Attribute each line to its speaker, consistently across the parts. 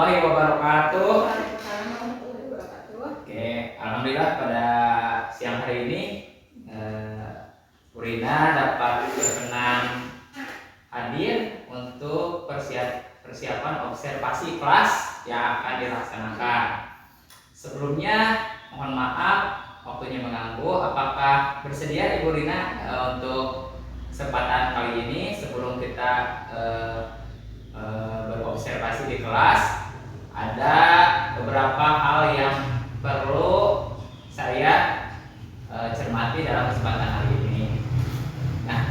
Speaker 1: warahmatullahi wabarakatuh.
Speaker 2: Waalaikumsalam warahmatullahi wabarakatuh.
Speaker 1: Oke, alhamdulillah pada siang hari ini Purina dapat berkenan hadir untuk persiapan observasi kelas yang akan dilaksanakan. Sebelumnya mohon maaf waktunya mengganggu. Apakah bersedia Ibu Rina untuk kesempatan kali ini sebelum kita berobservasi di kelas? Ada beberapa hal yang perlu saya cermati dalam kesempatan hari ini. Nah,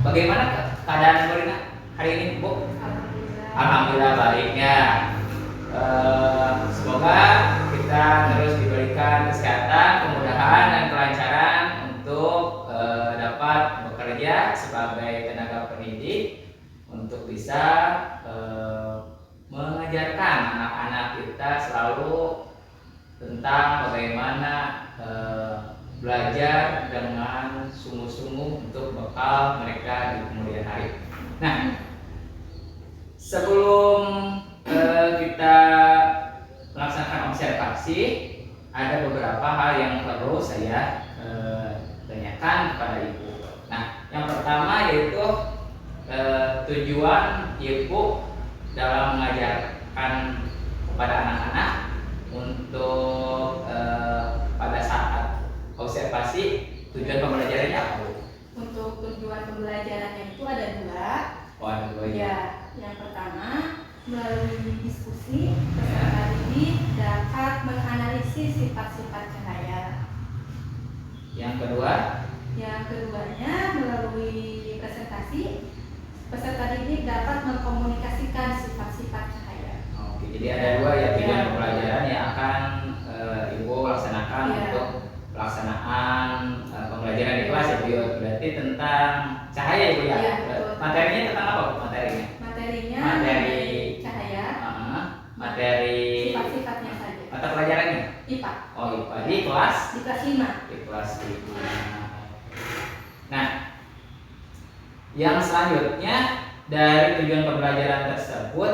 Speaker 1: bagaimana keadaan Ibu Rina hari ini, Bu? Alhamdulillah baiknya. Semoga kita terus diberikan kesehatan, kemudahan dan kelancaran untuk dapat bekerja sebagai tenaga pendidik untuk bisa mengajarkan anak-anak kita selalu tentang bagaimana belajar dengan sungguh-sungguh untuk bekal mereka di kemudian hari. Nah, sebelum kita melaksanakan observasi, ada beberapa hal yang perlu saya tanyakan kepada Ibu. Nah, yang pertama yaitu tujuan Ibu dalam mengajarkan kepada anak-anak untuk pada saat observasi, tujuan pembelajarannya apa, Bu?
Speaker 2: Untuk tujuan pembelajarannya itu ada dua.
Speaker 1: Oh, ada dua ya.
Speaker 2: Ya, yang pertama melalui diskusi peserta didik dapat menganalisis sifat-sifat cahaya.
Speaker 1: Yang kedua,
Speaker 2: Yang keduanya melalui presentasi peserta didik dapat mengkomunikasikan sifat-sifat cahaya.
Speaker 1: oke, jadi ada dua ya tujuan pembelajaran yang akan Ibu laksanakan
Speaker 2: Ya.
Speaker 1: untuk pelaksanaan pembelajaran di kelas ya, Bu. Berarti tentang cahaya, Ibu ya.
Speaker 2: Ya, betul.
Speaker 1: Materinya tentang apa, Bu? Materinya?
Speaker 2: Materinya
Speaker 1: Materi
Speaker 2: cahaya,
Speaker 1: materi
Speaker 2: sifat-sifatnya saja.
Speaker 1: mata pelajarannya.
Speaker 2: IPA
Speaker 1: Oh, IPA di kelas
Speaker 2: di kelas 5.
Speaker 1: di kelas 5. Nah, yang selanjutnya dari tujuan pembelajaran tersebut,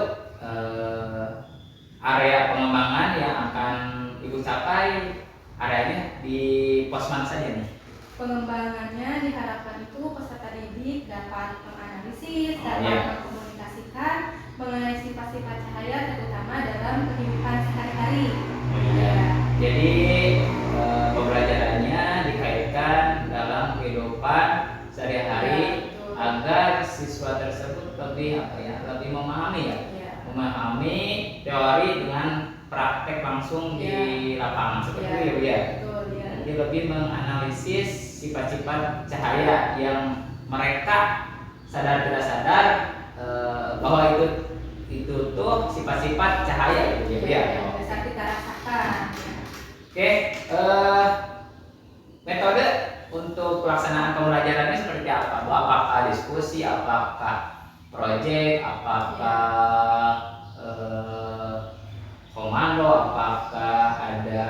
Speaker 1: area pengembangan yang akan Ibu capai areanya di pos mana saja nih?
Speaker 2: Pengembangannya diharapkan itu peserta didik dapat menganalisis,
Speaker 1: Oh,
Speaker 2: dapat
Speaker 1: iya.
Speaker 2: mengkomunikasikan mengenai sifat-sifat cahaya terutama dalam kehidupan sehari-hari.
Speaker 1: Iya. Jadi pembelajarannya dikaitkan dalam kehidupan sehari-hari
Speaker 2: Ya, betul.
Speaker 1: agar siswa tersebut lebih memahami ya,
Speaker 2: Ya.
Speaker 1: memahami teori dengan praktek langsung di lapangan seperti
Speaker 2: Ya,
Speaker 1: itu ya, Bu ya.
Speaker 2: betul ya.
Speaker 1: Jadi lebih menganalisis sifat-sifat cahaya yang mereka sadar tidak sadar bahwa itu tuh sifat-sifat cahaya gitu ya.
Speaker 2: Yang bisa kita rasakan.
Speaker 1: Oke, metode untuk pelaksanaan pembelajarannya seperti apa, Bu? Apakah diskusi, apakah proyek, apakah komando, apakah ada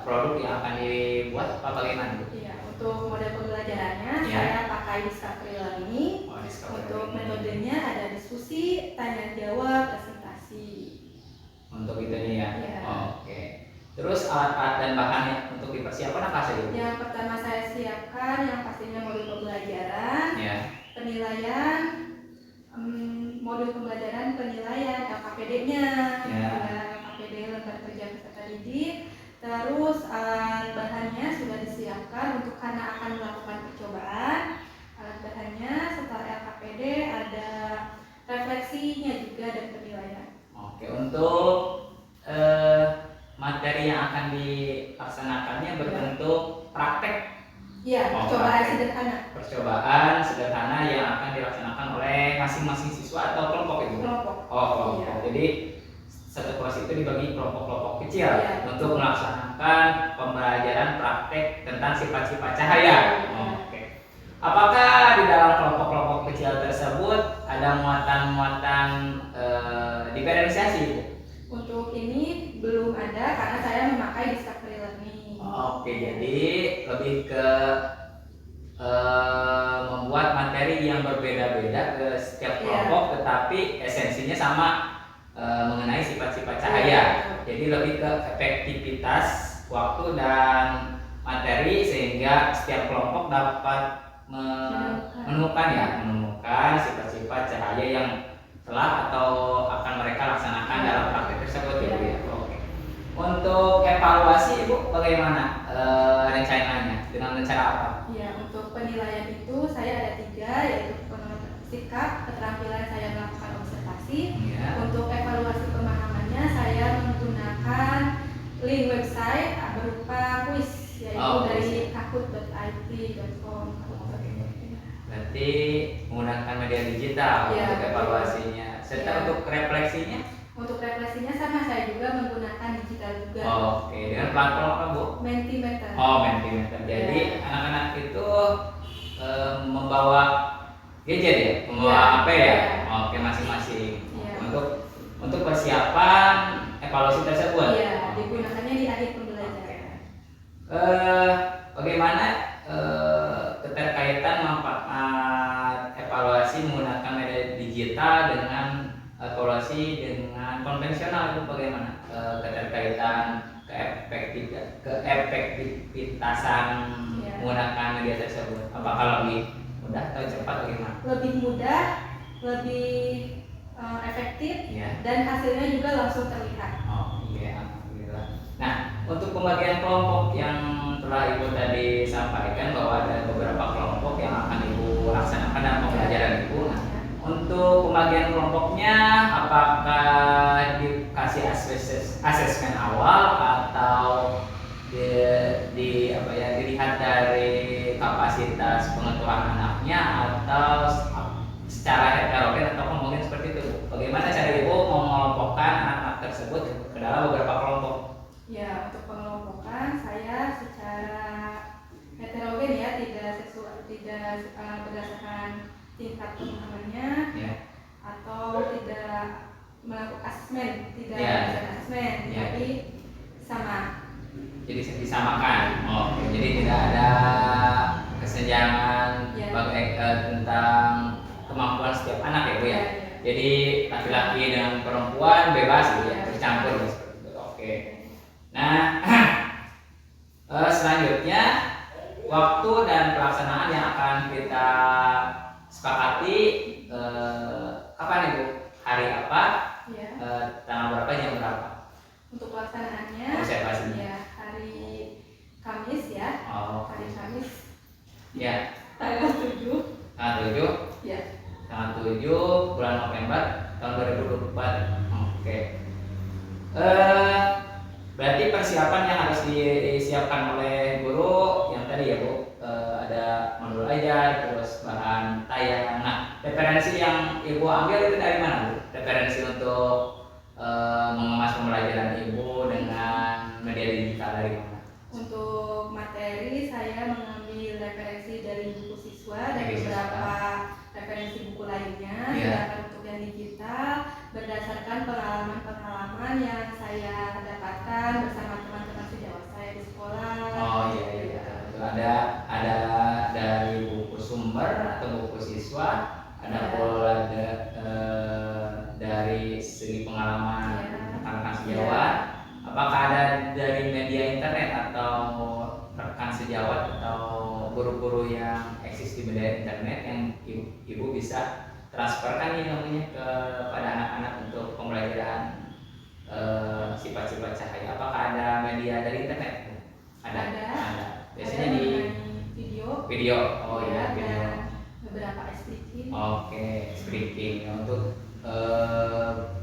Speaker 1: produk yang akan dibuat, apa bagaimana, Bu?
Speaker 2: Ya, untuk model pembelajarannya
Speaker 1: Ya.
Speaker 2: saya pakai Discovery Learning.
Speaker 1: Oh, discovery.
Speaker 2: Untuk metodenya ada diskusi, tanya jawab, presentasi.
Speaker 1: Untuk itu nih ya.
Speaker 2: Ya.
Speaker 1: Oke. Terus alat-alat dan bahannya untuk dipersiapkan apa saja, Bu?
Speaker 2: Yang pertama saya siapkan yang pastinya modul pembelajaran,
Speaker 1: Ya.
Speaker 2: penilaian, modul pembelajaran penilaian LKPD-nya,
Speaker 1: Ya.
Speaker 2: LKPD lembar kerja peserta didik. Terus alat bahannya sudah disiapkan untuk karena akan melakukan percobaan. Alat bahannya setelah LKPD ada refleksinya juga dan penilaian.
Speaker 1: Oke, untuk materi yang akan dilaksanakannya berbentuk praktek.
Speaker 2: Iya,
Speaker 1: Oh,
Speaker 2: percobaan
Speaker 1: praktek.
Speaker 2: sederhana.
Speaker 1: Percobaan sederhana yang akan dilaksanakan oleh masing-masing siswa atau kelompok itu?
Speaker 2: Kelompok.
Speaker 1: Oh, kelompok.
Speaker 2: Iya.
Speaker 1: Jadi satu kelas itu dibagi kelompok-kelompok kecil
Speaker 2: Iya.
Speaker 1: untuk melaksanakan pembelajaran praktek tentang sifat-sifat cahaya. Oke. Apakah di dalam kelompok-kelompok kecil tersebut ada muatan-muatan diferensiasi, Bu?
Speaker 2: Untuk ini belum ada karena saya memakai Discovery Learning.
Speaker 1: Oke, jadi lebih ke membuat materi yang berbeda-beda ke setiap kelompok, tetapi esensinya sama, mengenai sifat-sifat cahaya. Jadi lebih ke efektivitas waktu dan materi sehingga setiap kelompok dapat menemukan sifat-sifat cahaya yang telah atau akan mereka laksanakan dalam praktik tersebut ya Bu ya. Oke. Untuk evaluasi Ibu bagaimana rencananya? Dengan cara apa?
Speaker 2: Ya, untuk penilaian itu saya ada 3, yaitu sikap, keterampilan saya melakukan observasi.
Speaker 1: Ya.
Speaker 2: Untuk evaluasi pemahamannya saya menggunakan link website berupa kuis, yaitu dari kahoot.it.com.
Speaker 1: Berarti menggunakan media digital
Speaker 2: ya,
Speaker 1: untuk evaluasinya. Serta untuk refleksinya?
Speaker 2: Untuk refleksinya sama, saya juga menggunakan digital juga.
Speaker 1: Oke, dengan platform apa Bu?
Speaker 2: Mentimeter.
Speaker 1: Oh, Mentimeter. Jadi anak-anak itu membawa gadget ya, membawa HP ya. Oke, masing-masing. Untuk persiapan evaluasi tersebut.
Speaker 2: Iya, digunakannya di akhir pembelajaran.
Speaker 1: Bagaimana keterkaitan manfaat evaluasi menggunakan media digital dengan evaluasi dengan konvensional itu bagaimana keterkaitan keefektivitasan menggunakan media tersebut? Apakah lebih mudah atau cepat bagaimana?
Speaker 2: Lebih mudah, lebih efektif, dan hasilnya juga langsung terlihat.
Speaker 1: Oh iya, alhamdulillah. Nah, untuk pembagian kelompok yang telah Ibu tadi sampaikan bahwa ada beberapa kelompok yang akan Ibu laksanakan dalam pembelajaran Ibu. Nah, untuk pembagian kelompoknya apakah dikasih asesmen awal atau dilihat dari kapasitas pengetahuan anaknya atau secara heterogen atau mungkin seperti itu? Bagaimana cara Ibu mengelompokkan anak-anak tersebut ke dalam beberapa kelompok?
Speaker 2: Ya, untuk pengelompokan saya secara heterogen ya, tidak berdasarkan tingkat pemahamannya atau tidak melakukan asesmen, jadi sama. Jadi
Speaker 1: disamakan. Oh, jadi tidak ada kesenjangan tentang kemampuan setiap anak ya Bu ya. Jadi laki-laki dengan perempuan bebas gitu ya, bercampur seperti itu. Oke. Nah, selanjutnya waktu dan pelaksanaan yang akan kita sepakati kapan Ibu? Hari apa? Tanggal berapa? Jam berapa?
Speaker 2: Untuk pelaksanaannya
Speaker 1: observasinya
Speaker 2: hari Kamis ya. Hari Kamis.
Speaker 1: Ya.
Speaker 2: Tanggal 7.
Speaker 1: Tanggal 7?
Speaker 2: Ya.
Speaker 1: Tanggal 7 bulan November tahun 2024. Oke. Berarti persiapan yang harus disiapkan oleh guru yang tadi ya Bu, ada modul ajar, terus bahan tayang. Nah, referensi yang Ibu ambil itu dari mana Bu? Referensi untuk mengemas pembelajaran Ibu dengan media digital dari mana?
Speaker 2: Untuk materi saya mengambil referensi dari buku siswa dan beberapa referensi buku lainnya. Sedangkan untuk yang digital berdasarkan pengalaman-pengalaman yang saya dapatkan bersama teman-teman sejawat saya di sekolah.
Speaker 1: Oh iya. Ada dari buku sumber atau buku siswa, ada pula dari segi pengalaman rekan sejawat. Apakah ada dari media internet atau rekan sejawat atau guru-guru yang eksis di media internet yang Ibu bisa transferkan ilmunya kepada anak-anak untuk pembelajaran sifat-sifat cahaya? Apakah ada media dari internet? Ada. Biasanya di video. Oh iya, video.
Speaker 2: Beberapa speaking.
Speaker 1: Oke, speaking untuk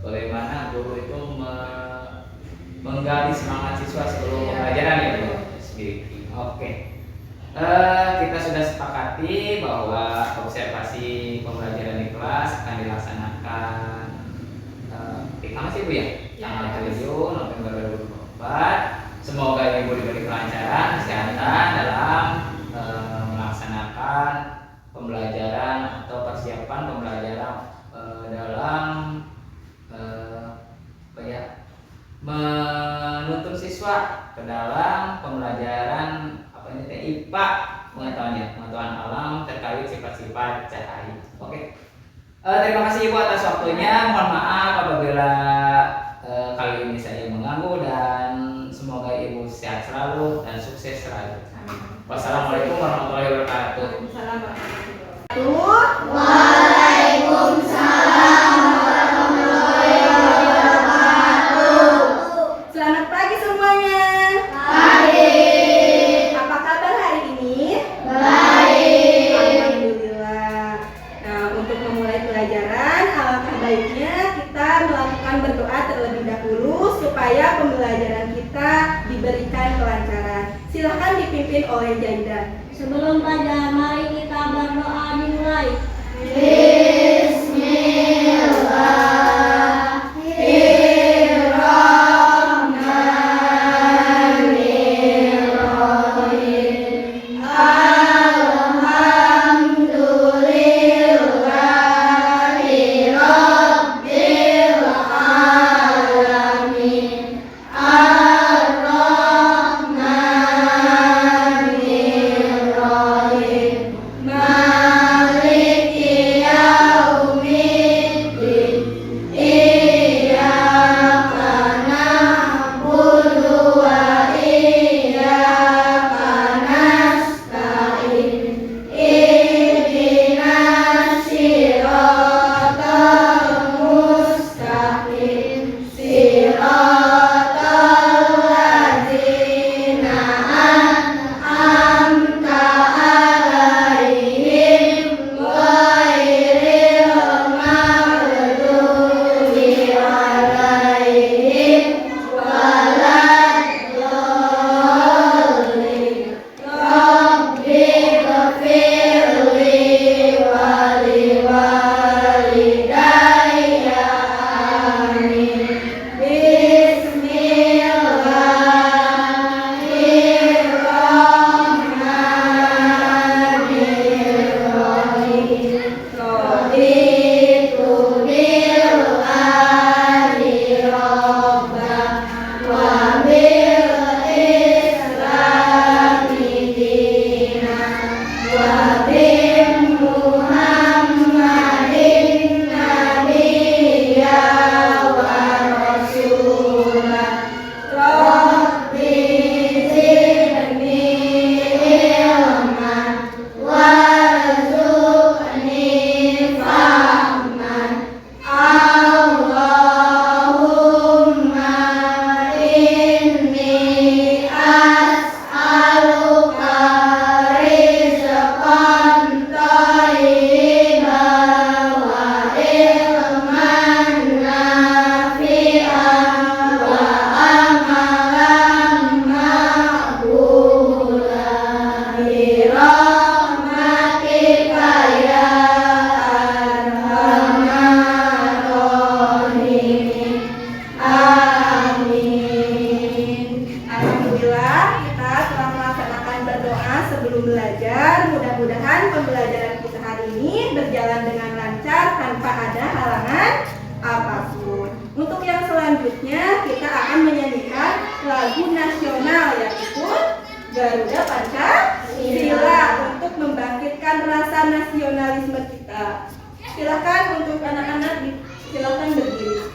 Speaker 1: bagaimana guru itu menggali semangat siswa sebelum pembelajaran ya Bu. Speaking. Oke. Kita sudah sepakati bahwa observasi pembelajaran di kelas akan dilaksanakan kapan sih Bu ya? Tanggal 7 November 2024. Semoga Ibu diberi kelancaran, kesehatan dalam melaksanakan pembelajaran atau persiapan pembelajaran dalam menuntun siswa ke dalam pembelajaran IPA, pengetahuan alam terkait sifat-sifat cahaya. Oke. Terima kasih Ibu atas waktunya. Mohon maaf apabila kali ini saya mengganggu, dan semoga Ibu sehat selalu dan sukses selalu.
Speaker 2: Amin.
Speaker 1: Wassalamualaikum warahmatullahi wabarakatuh.
Speaker 2: Waalaikumsalam warahmatullahi wabarakatuh.
Speaker 3: Waalaikumsalam warahmatullahi wabarakatuh.
Speaker 2: Selamat pagi semuanya.
Speaker 3: Pagi.
Speaker 2: Apa kabar hari ini?
Speaker 3: Baik.
Speaker 2: Alhamdulillah. Nah, untuk memulai pelajaran, alangkah baiknya kita melakukan berdoa terlebih dahulu supaya pembelajaran kita diberikan kelancaran. Silahkan dipimpin oleh Jaidan.
Speaker 3: Sebelum pelajaran, mari kita berdoa dimulai.
Speaker 2: Mudah-mudahan pembelajaran kita hari ini berjalan dengan lancar tanpa ada halangan apapun. Untuk yang selanjutnya kita akan menyanyikan lagu nasional, yaitu Garuda Pancasila, untuk membangkitkan rasa nasionalisme kita. Silakan untuk anak-anak, silakan berdiri.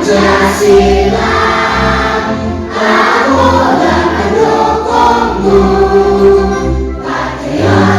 Speaker 3: Pancasila, aku dan mendukungmu. Patriot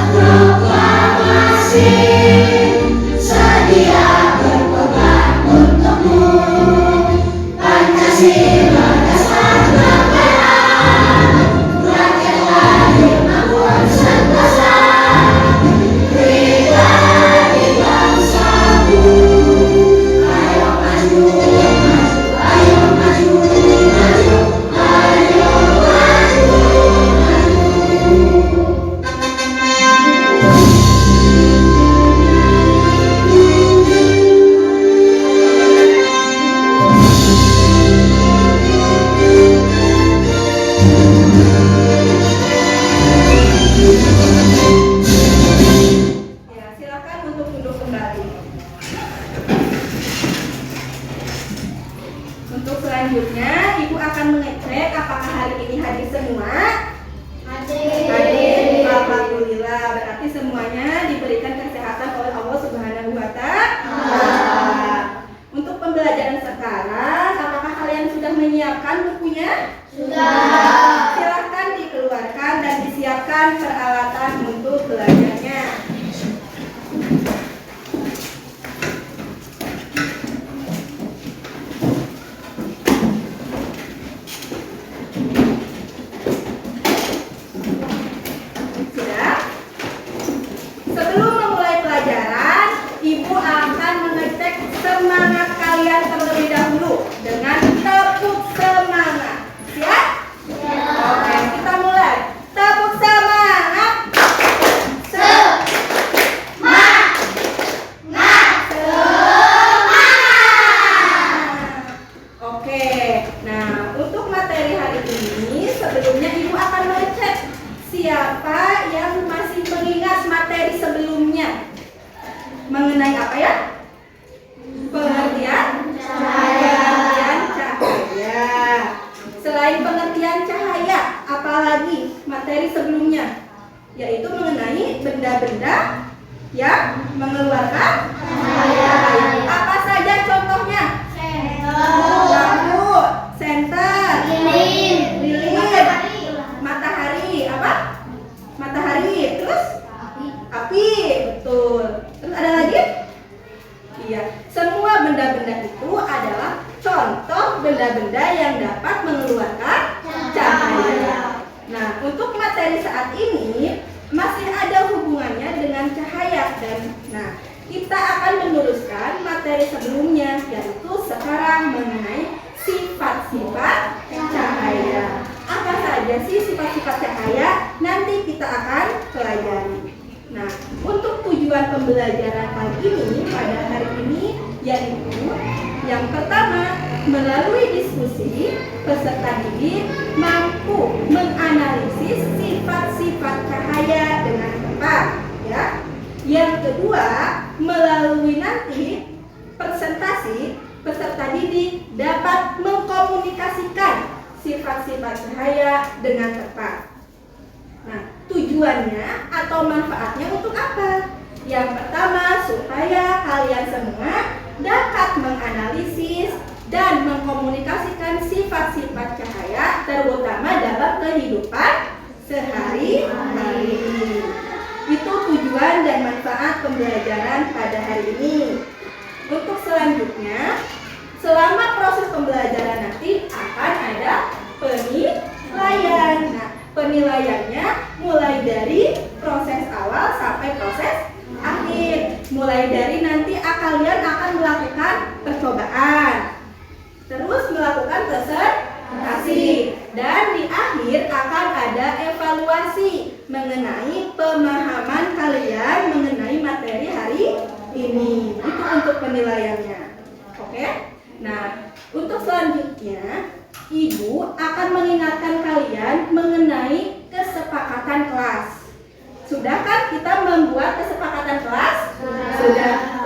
Speaker 2: selanjutnya Ibu akan mengecek apakah hari ini hadir semua.
Speaker 3: Hadir.
Speaker 2: Hadir. Alhamdulillah, berarti semuanya diberikan kesehatan oleh Allah Subhanahu wa Ta'ala. Untuk pembelajaran sekarang, apakah kalian sudah menyiapkan bukunya?
Speaker 3: Sudah.
Speaker 2: Silahkan dikeluarkan dan disiapkan peralatan untuk belajarnya. Sudah? Sebelum memulai pelajaran, Ibu akan mengecek semangat kalian terlebih dahulu dengan tepuk semangat. Siap? Oke, kita mulai. Tepuk semangat. Oke, nah untuk materi hari ini sebelumnya Ibu akan mengecek siapa yang masih mengingat materi sebelumnya. Mengenai apa ya? Pengertian cahaya. Pengertian cahaya. Selain pengertian cahaya, apalagi materi sebelumnya? Yaitu mengenai benda-benda yang mengeluarkan cahaya. Apa saja contohnya? Lampu, senter, lilin, matahari, apa? Matahari, terus api, betul. Terus ada lagi? Iya, semua benda-benda itu adalah contoh benda-benda yang dapat mengeluarkan cahaya. Nah, untuk materi saat ini masih ada hubungannya dengan cahaya dan kita akan meneruskan materi sebelumnya, yaitu sekarang mengenai sifat-sifat cahaya. Apa saja sih sifat-sifat cahaya? Nanti kita akan pelajari. Nah, untuk tujuan pembelajaran kali ini pada hari ini yaitu yang pertama, melalui diskusi peserta didik mampu menganalisis sifat-sifat cahaya dengan tepat, ya. Yang kedua, melalui nanti presentasi peserta didik dapat mengkomunikasikan sifat-sifat cahaya dengan tepat. Nah, tujuannya atau manfaatnya untuk apa? Yang pertama, supaya kalian semua dapat menganalisis dan mengkomunikasikan sifat-sifat cahaya terutama dalam kehidupan sehari-hari. Itu tujuan dan manfaat pembelajaran pada hari ini. Untuk selanjutnya, selama proses pembelajaran nanti akan ada penilaian. Nah, penilaiannya mulai dari proses awal sampai proses akhir. Mulai dari nanti kalian akan melakukan percobaan, terus melakukan presentasi, dan di akhir akan ada evaluasi mengenai pemahaman kalian mengenai materi hari ini. Itu untuk penilaiannya. Oke? Nah, untuk selanjutnya Ibu akan mengingatkan kalian mengenai kesepakatan kelas. Sudah kan kita membuat kesepakatan kelas?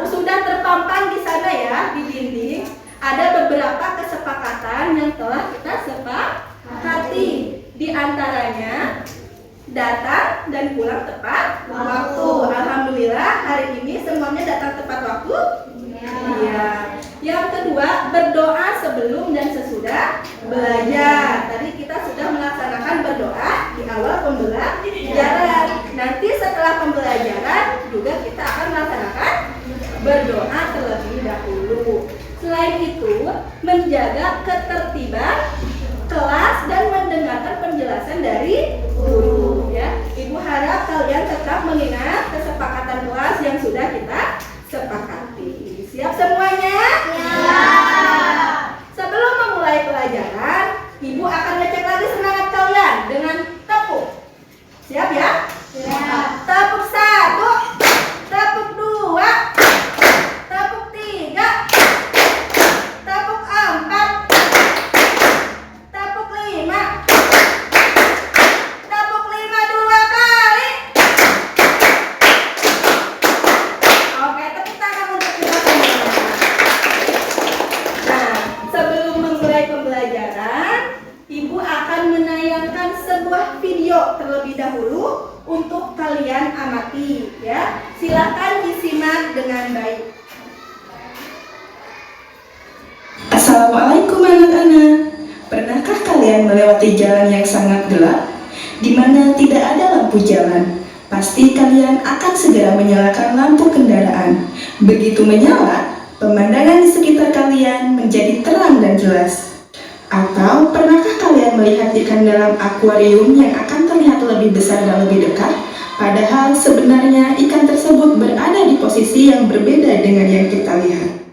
Speaker 2: Sudah terpampang di sana ya, di dinding. Ada beberapa kesepakatan yang telah kita sepakati. Di antaranya datang dan pulang tepat waktu. Alhamdulillah hari ini semuanya datang tepat waktu. Iya. Yang kedua, berdoa sebelum dan sesudah belajar. Tadi kita sudah melaksanakan berdoa di awal pembelajaran. Nanti setelah pembelajaran juga kita akan melaksanakan berdoa terlebih dahulu. Selain itu, menjaga ketertiban kelas dan mendengarkan penjelasan dari guru, ya. Ibu harap kalian tetap mengingat kesepakatan kelas yang sudah kita sepakati. Siap semuanya?
Speaker 3: Ya.
Speaker 2: Sebelum memulai pelajaran, Ibu akan ngecek lagi semangat kalian dengan tepuk. Siap ya?
Speaker 3: Siap.
Speaker 2: Tepuk 1, tepuk 2, tepuk 3, tepuk 4, tepuk 5, tepuk 5 2 kali. Oke, tepuk tangan untuk kita semua. sebuah video terlebih dahulu untuk kalian amati ya. Silakan disimak dengan baik.
Speaker 4: Assalamualaikum anak-anak. Pernahkah kalian melewati jalan yang sangat gelap, di mana tidak ada lampu jalan? Pasti kalian akan segera menyalakan lampu kendaraan. Begitu menyala, pemandangan di sekitar kalian menjadi terang dan jelas. Atau pernahkah kalian melihat ikan dalam akuarium yang akan terlihat lebih besar dan lebih dekat? Padahal sebenarnya ikan tersebut berada di posisi yang berbeda dengan yang kita lihat.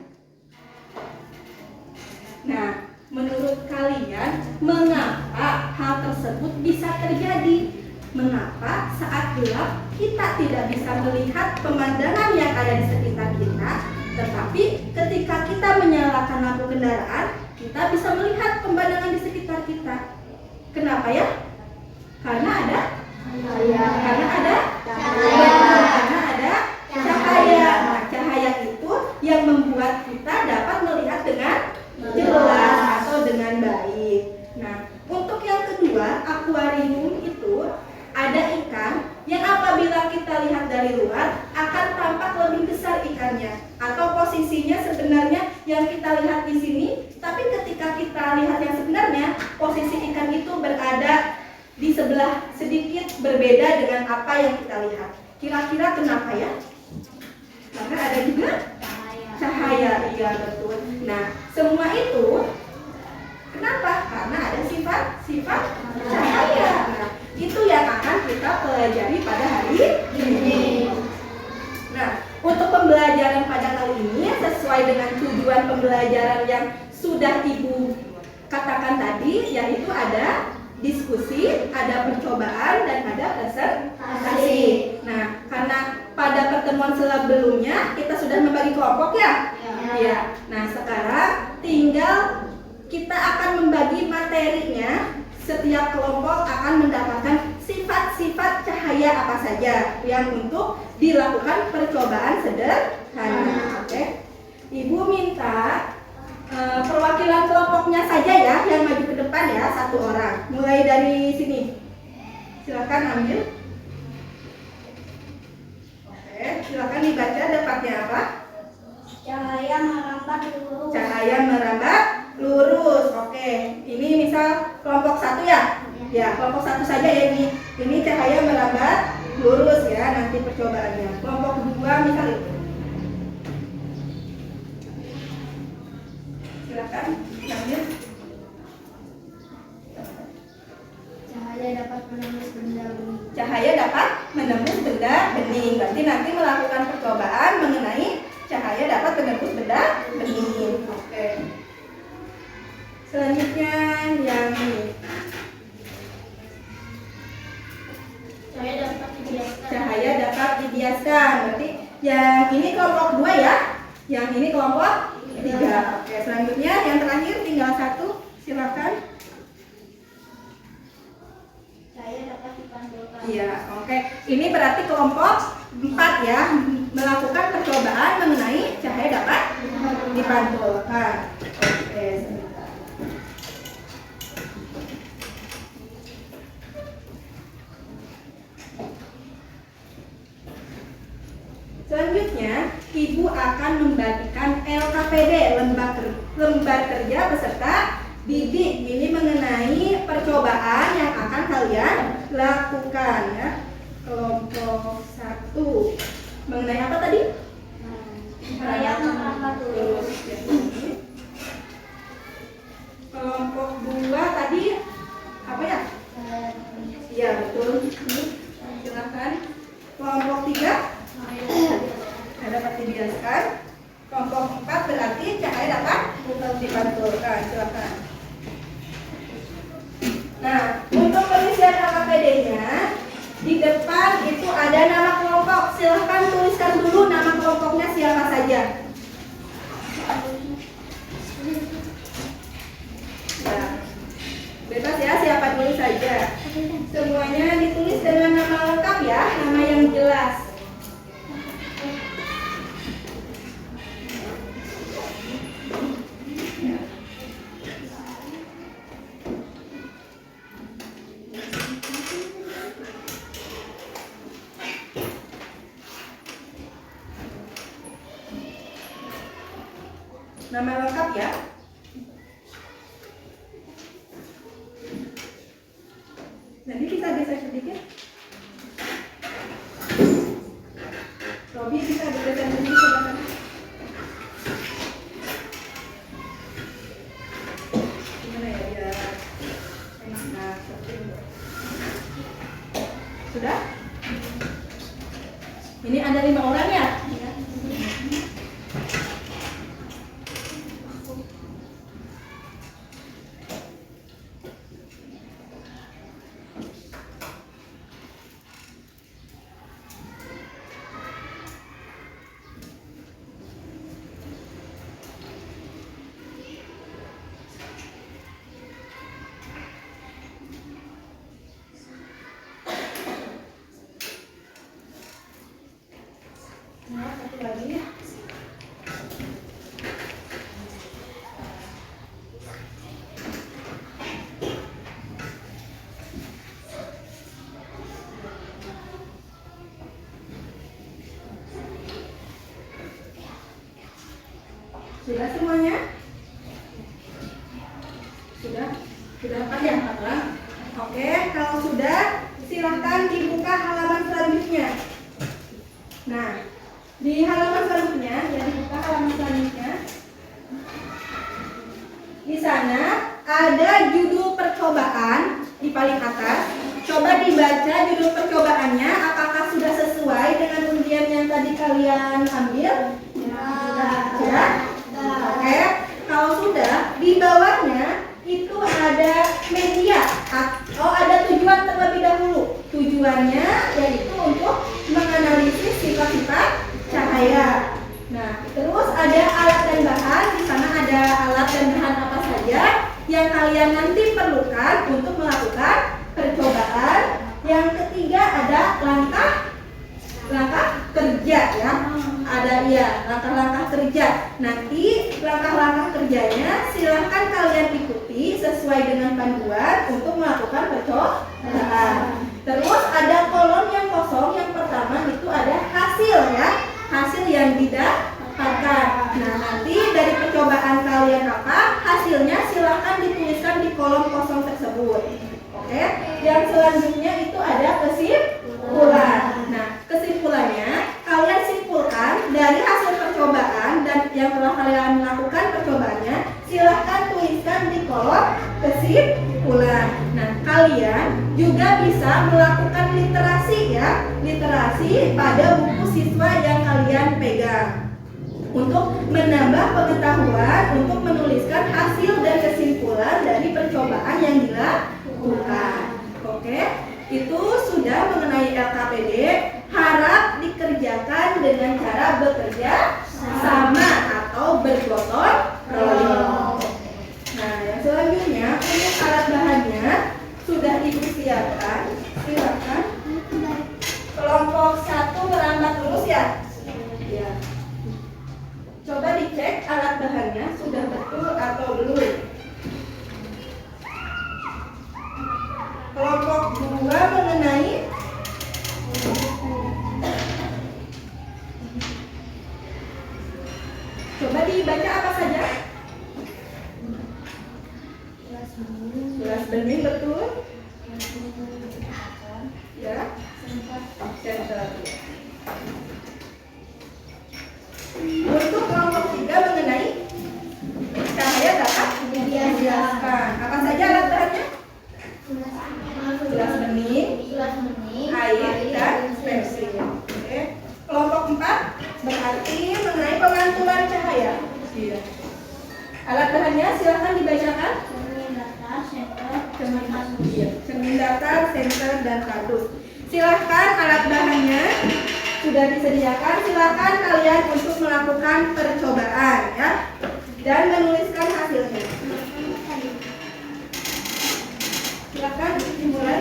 Speaker 2: Nah, menurut kalian, mengapa hal tersebut bisa terjadi? Mengapa saat gelap kita tidak bisa melihat pemandangan yang ada di sekitar kita, tetapi ketika kita menyalakan lampu kendaraan, kita bisa melihat pemandangan di sekitar kita? Kenapa ya? Karena ada cahaya. Karena ada cahaya. Nah, cahaya itu yang membuat kita dapat melihat dengan jelas atau dengan baik. Nah, untuk yang kedua, akuarium itu ada ikan yang apabila kita lihat dari luar akan tampak lebih besar ikannya, atau posisinya sebenarnya yang kita lihat di sini, tapi ketika kita lihat yang sebenarnya posisi ikan itu berada di sebelah sedikit berbeda dengan apa yang kita lihat. Kira-kira kenapa ya? Karena ada juga cahaya, iya betul. Nah, semua itu kenapa? Karena ada sifat cahaya. Nah, itu yang akan kita pelajari pada hari ini. Nah, untuk pembelajaran pada kali ini sesuai dengan tujuan pembelajaran yang sudah Ibu katakan tadi, yaitu ada diskusi, ada percobaan, dan ada presentasi. Nah, karena pada pertemuan sebelumnya kita sudah membagi kelompok ya? Ya. Nah, sekarang tinggal kita akan membagi materinya. Setiap kelompok akan mendapatkan sifat-sifat cahaya apa saja yang untuk dilakukan percobaan sederhana. Oke. Ibu minta perwakilan kelompoknya saja ya yang maju ke depan ya, satu orang. Mulai dari sini. Silakan ambil. Oke, silakan dibaca depannya apa?
Speaker 3: Cahaya merambat lurus.
Speaker 2: Cahaya merambat lurus. Oke, ini misal kelompok satu ya? Ya, kelompok satu saja ya ini. Ini cahaya merambat lurus ya nanti percobaannya. Kelompok dua misal itu. Silakan ambil.
Speaker 3: Cahaya dapat menembus benda bening.
Speaker 2: Cahaya dapat menembus benda bening. Berarti nanti melakukan percobaan mengenai cahaya dapat menembus benda bening. Oke. Selanjutnya yang ini.
Speaker 3: Cahaya dapat dibiaskan.
Speaker 2: Cahaya dapat dibiaskan. Berarti yang ini kelompok 2 ya. Yang ini kelompok 3. Oke, selanjutnya yang terakhir tinggal satu. Silakan.
Speaker 3: Cahaya dapat dipantulkan.
Speaker 2: Iya, oke. Ini berarti kelompok 4 ya, melakukan percobaan mengenai cahaya dapat dipantulkan. Oke, sebentar. Selanjutnya, Ibu akan membagikan LKPD, lembar kerja beserta didik. Ini mengenai percobaan yang akan kalian lakukan ya. Kelompok 1 mengenai apa tadi?
Speaker 3: Cahaya merambat lurus.
Speaker 2: Kelompok 2 tadi apa ya? Iya betul. Ini silakan. Kelompok 3 dapat dibiaskan. Kelompok 4 berarti cahaya dapat dipantulkan. Silakan. Nah, untuk pengisian LKPD-nya di depan itu ada nama kelompok. Silahkan tuliskan dulu nama kelompoknya siapa saja. Nah, bebas ya, siapa dulu saja. Semuanya ditulis dengan nama lengkap ya, nama yang jelas. Nama lengkap ya. Nanti bisa geser sedikit. Robi bisa geser sedikit ke belakang. Gimana ya biar enak. Nah, seperti ini. Sudah? Ini ada 5 orang ya? Nah, satu lagi. Sudah semuanya? Sudah apa ya, Pak? Oke, kalau sudah, silakan dibuka halaman selanjutnya. Nah, di halaman selanjutnya, ya dibuka halaman selanjutnya. Di sana ada judul percobaan di paling atas. Coba dibaca judul percobaannya, apakah sudah sesuai dengan ujian yang tadi kalian ambil? Sudah? Oke, kalau sudah, di bawahnya itu ada media atau ada tujuan terlebih dahulu. Tujuannya yaitu untuk menganalisis sifat-sifat cahaya. Nah, terus ada alat dan bahan. Di sana ada alat dan bahan apa saja yang kalian nanti perlukan untuk melakukan percobaan. Yang ketiga ada langkah kerja ya. Ada langkah-langkah kerja. Nanti langkah-langkah kerjanya silahkan kalian ikuti sesuai dengan panduan untuk melakukan percobaan. Terus ada kolom yang kosong. Yang pertama itu ada hasil ya. Hasil yang didapatkan. Nah, nanti dari percobaan kalian apa? Hasilnya silahkan dituliskan di kolom kosong tersebut. Oke. Yang selanjutnya itu ada kesimpulan. Nah, kesimpulannya kalian simpulkan dari hasil percobaan dan yang telah kalian lakukan percobaannya, silahkan tuliskan di kolom kesimpulan. Nah, kalian juga bisa melakukan literasi ya, literasi pada buku siswa yang kalian pegang untuk menambah pengetahuan, untuk menuliskan hasil dan kesimpulan dari percobaan yang dilakukan. Oke, itu sudah mengenai LKPD. Harap dikerjakan dengan cara bekerja sama atau bergotong royong. Nah, yang selanjutnya untuk alat bahannya sudah Ibu siapkan. Silakan. Kelompok 1 berambat lurus ya. Ya. Coba dicek alat bahannya sudah betul atau belum. Kelompok 2 mengenai coba dibaca apa saja? Gelas bening betul? Ya. Center. Untuk kelompok 3 mengenai cahaya dapat dijelaskan. Apa saja alat bahannya? Gelas bening, air, dan pensil. Oke. Kelompok 4 berarti mengenai penganturan cahaya. Iya. Alat bahannya silahkan dibacakan. Cermin datar, senter, dan kardus. Silahkan alat bahannya sudah disediakan. Silahkan kalian untuk melakukan percobaan ya, dan menuliskan hasilnya. Silahkan dimulai.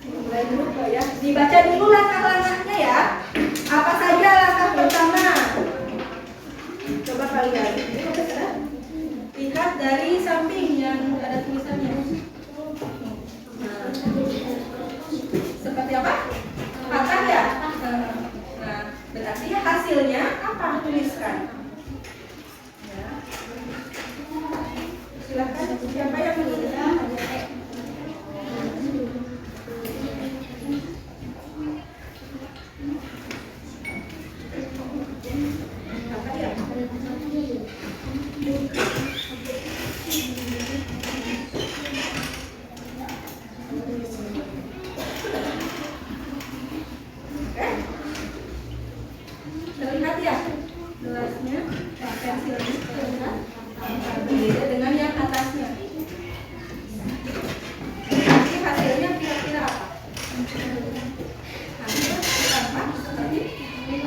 Speaker 2: Mulai dulu ya. Dibaca dulu langkah-langkahnya ya. Apa saja langkah pertama? Coba kalian lihat dari samping yang ada tulisannya. Nah, seperti apa? Patah ya? hasilnya apa dituliskan? Ya. Silakan siapa yang menulis? Apa ya? Terlihat ya gelasnya, pensilnya, berbeda dengan yang atasnya. Nanti hasilnya kira-kira apa? Hasil tampak seperti ini.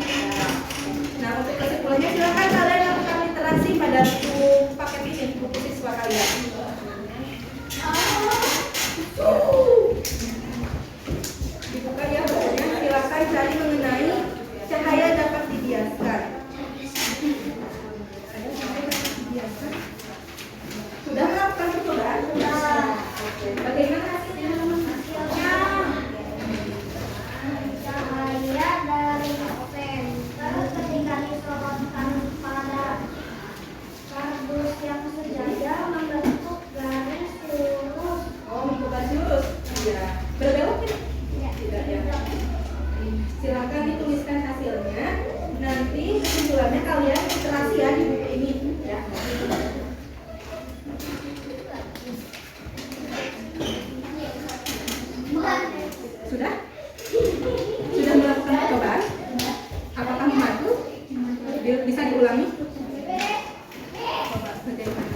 Speaker 2: Nah, untuk kesimpulannya silakan kalian lakukan literasi pada buku paket ini, buku siswa kalian. Dibuka ya bukunya, silakan cari mengenai cahaya dapat dibiaskan. Ada cahaya dapat dibiaskan. Sudah melakukan percobaan? Sudah. Bagaimana hasilnya?
Speaker 3: Cahaya dari senter ketika disorotkan pada kardus yang sejajar membentuk garis lurus.
Speaker 2: Oh, membentuk garis lurus. Iya. Berbelok tidak? Tidak ya. Silakan dituliskan hasilnya. Nanti kesimpulannya kalian literasi ya di buku ini ya. Sudah? Sudah melakukan percobaan? Apakah membantu? Bisa diulangi? Coba bagaimana?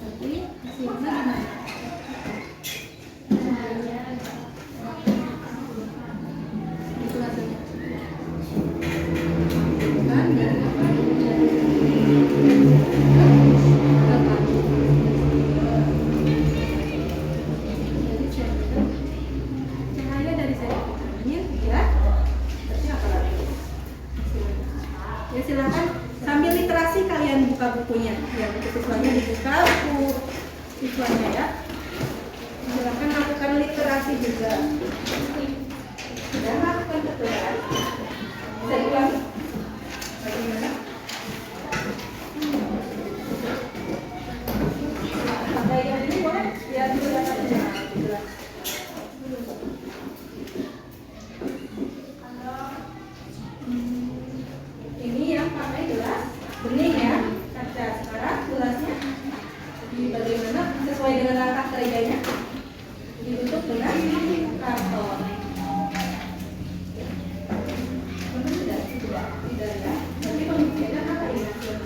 Speaker 2: Nanti hasilnya gimana? Itu hasilnya. Bukan dari apa? Cahaya dari sudut angin ya. Berarti apa lagi? Ya silakan sambil literasi kalian buka bukunya. Ya buku siswanya dibuka, buku siswanya ya. Silakan lakukan literasi juga. Sudah lakukan percobaan? Bisa diulangi? Bagaimana? Ada yang ini boleh? Biar kelihatan jelas. Ini yang pakai gelas bening ya, kaca. Sekarang gelasnya di bagaimana sesuai dengan langkah kerjanya ditutup dengan karton. Benar tidak? Tidak ya. Tapi pembuktiannya apa ini hasilnya?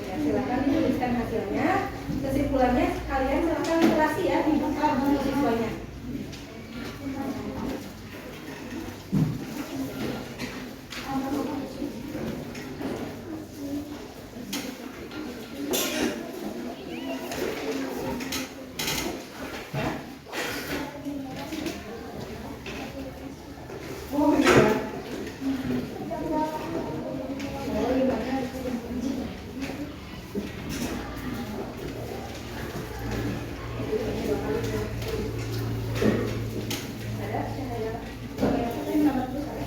Speaker 2: Ya, silakan dituliskan hasilnya. Kesimpulannya kalian silakan literasi ya di buku siswanya. Oh iya. Oh gimana? Ada cahaya. Cahaya apa yang nomor terus ada?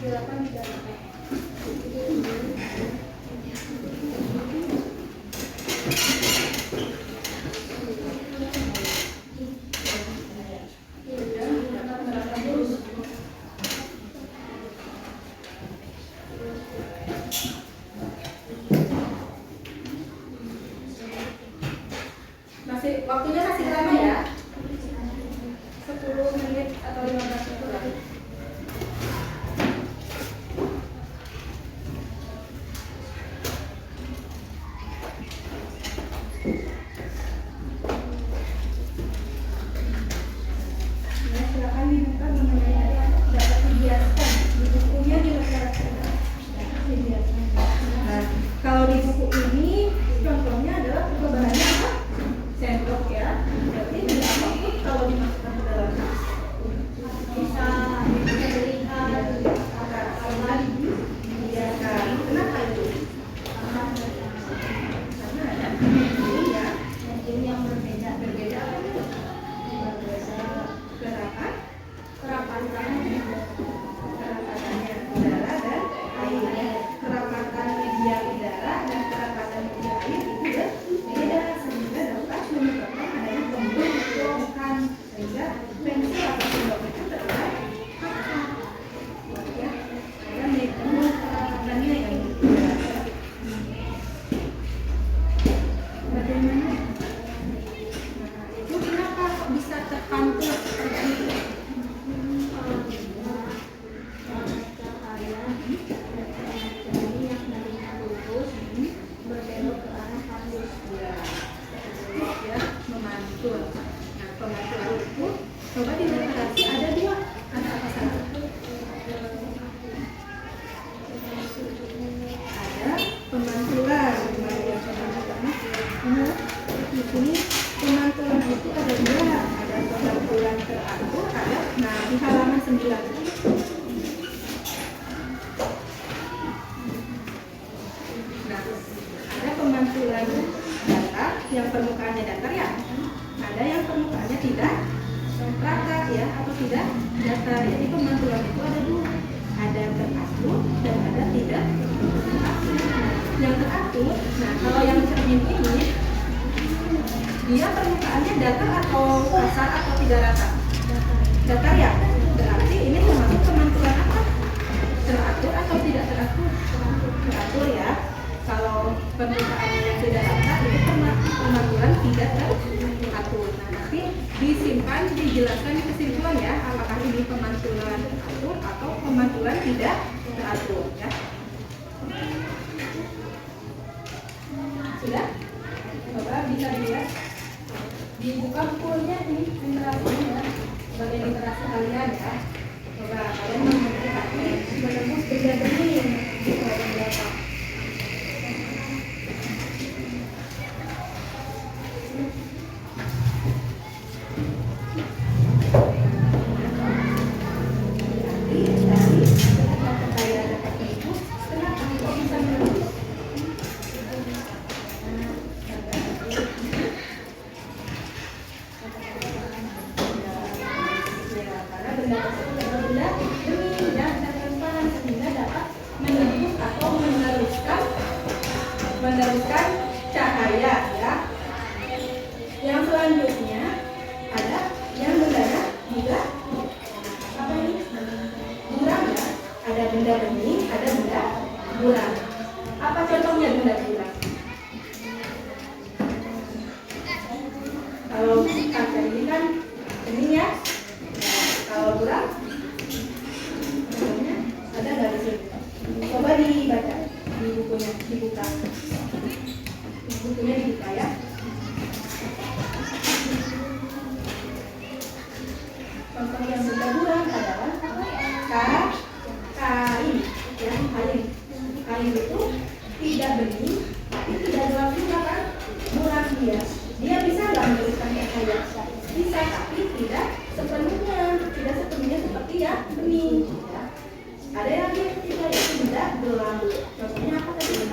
Speaker 2: Silakan dijalankan. Waktunya masih lama ya, 10 menit atau 15 menit lagi. Ya, silakan dibuka mengenai dapat dibiaskan di bukunya diletakkan dibiaskan. Nah, kalau di buku ini contohnya adalah bahannya apa? Sendok ya, berarti tidak apapun kalau dimasukkan ke dalam bisa dilihat dibiarkan. Kenapa itu? Karena ada dimensi ya
Speaker 3: yang berbeda
Speaker 2: berbeda apa itu?
Speaker 3: berbeda
Speaker 2: Gerakan
Speaker 3: kerapatannya
Speaker 2: kerapatannya udara dan air. Kerapatan media udara dan kerapatan media air itu berbeda sehingga dapat menyebabkan adanya pembentukan sehingga pensil atau sendok itu terlihat patah. Ya, ada mekanismenya yang berbeda. Bagaimana? Nah, itu kenapa kok bisa terpantul seperti itu?
Speaker 3: cahaya ini yang tadinya lurus berbelok ke arah kampus.
Speaker 2: Ya, memantul. Nah, pemantulan itu coba direferensi ada dua. Ada apa saja? Ada pemantulan. Nah, di sini pemantulan itu ada dua. Ada pemantulan teratur, ada. Nah, di halaman 9. Nah, ada pemantulan datar yang permukaannya datar ya. Ada yang permukaannya tidak rata ya atau tidak datar. Jadi pemantulan itu ada dua. Ada teratur dan ada tidak teratur. Yang teratur, nah kalau yang cermin ini dia permukaannya datar atau kasar atau tidak rata? Datar ya. Berarti ini termasuk pemantulan apa? Teratur atau tidak teratur? Teratur ya. Kalau permukaannya yang tidak rata itu pemantulan tidak teratur. Nah, nanti disimpan, dijelaskan di kesimpulan ya, apakah ini pemantulan teratur atau pemantulan tidak teratur ya. Sudah? Coba bisa dilihat. Dibuka bukunya ini literasinya ya. Sebagai literasi kalian ya. Coba kalian mengerti menembus benda benih di halaman berapa? Meneruskan cahaya ya. Yang selanjutnya ada yang bendanya juga apa ini? Buram ya. Ada benda bening, ada benda buram. Apa contohnya benda buram? Kalau kaca ini kan bening ya. Nah, kalau buram contohnya ada nggak di sini? Coba dibaca di bukunya, dibuka. Bukunya dibuka ya. Contoh yang benda buram adalah kain, ya kain. Kain itu tidak bening, tapi tidak gelap juga kan? Buram dia. Dia bisa nggak memberikan cahaya? Bisa, tapi tidak sepenuhnya seperti yang bening. Ya. Ada yang ketiga yaitu benda gelap. Contohnya apa tadi?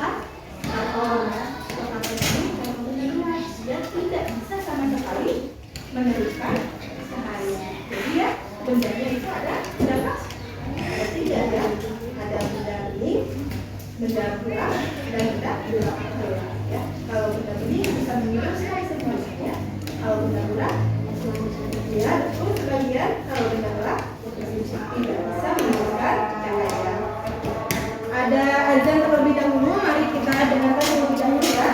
Speaker 2: Atom ya. Atom ini contohnya dua. Dia tidak bisa sama sekali meneruskan cahaya. Jadi ya bendanya itu ada berapa? Ada tiga ya. Ada benda bening, benda buram, dan benda gelap. Ya. Kalau benda bening bisa meneruskan semuanya. Ya. Kalau benda buram, ya betul sebagian. Kalau benda gelap tidak bisa meneruskan cahaya. Ada azan terlebih dahulu, mari kita dengarkan terlebih dahulu ya.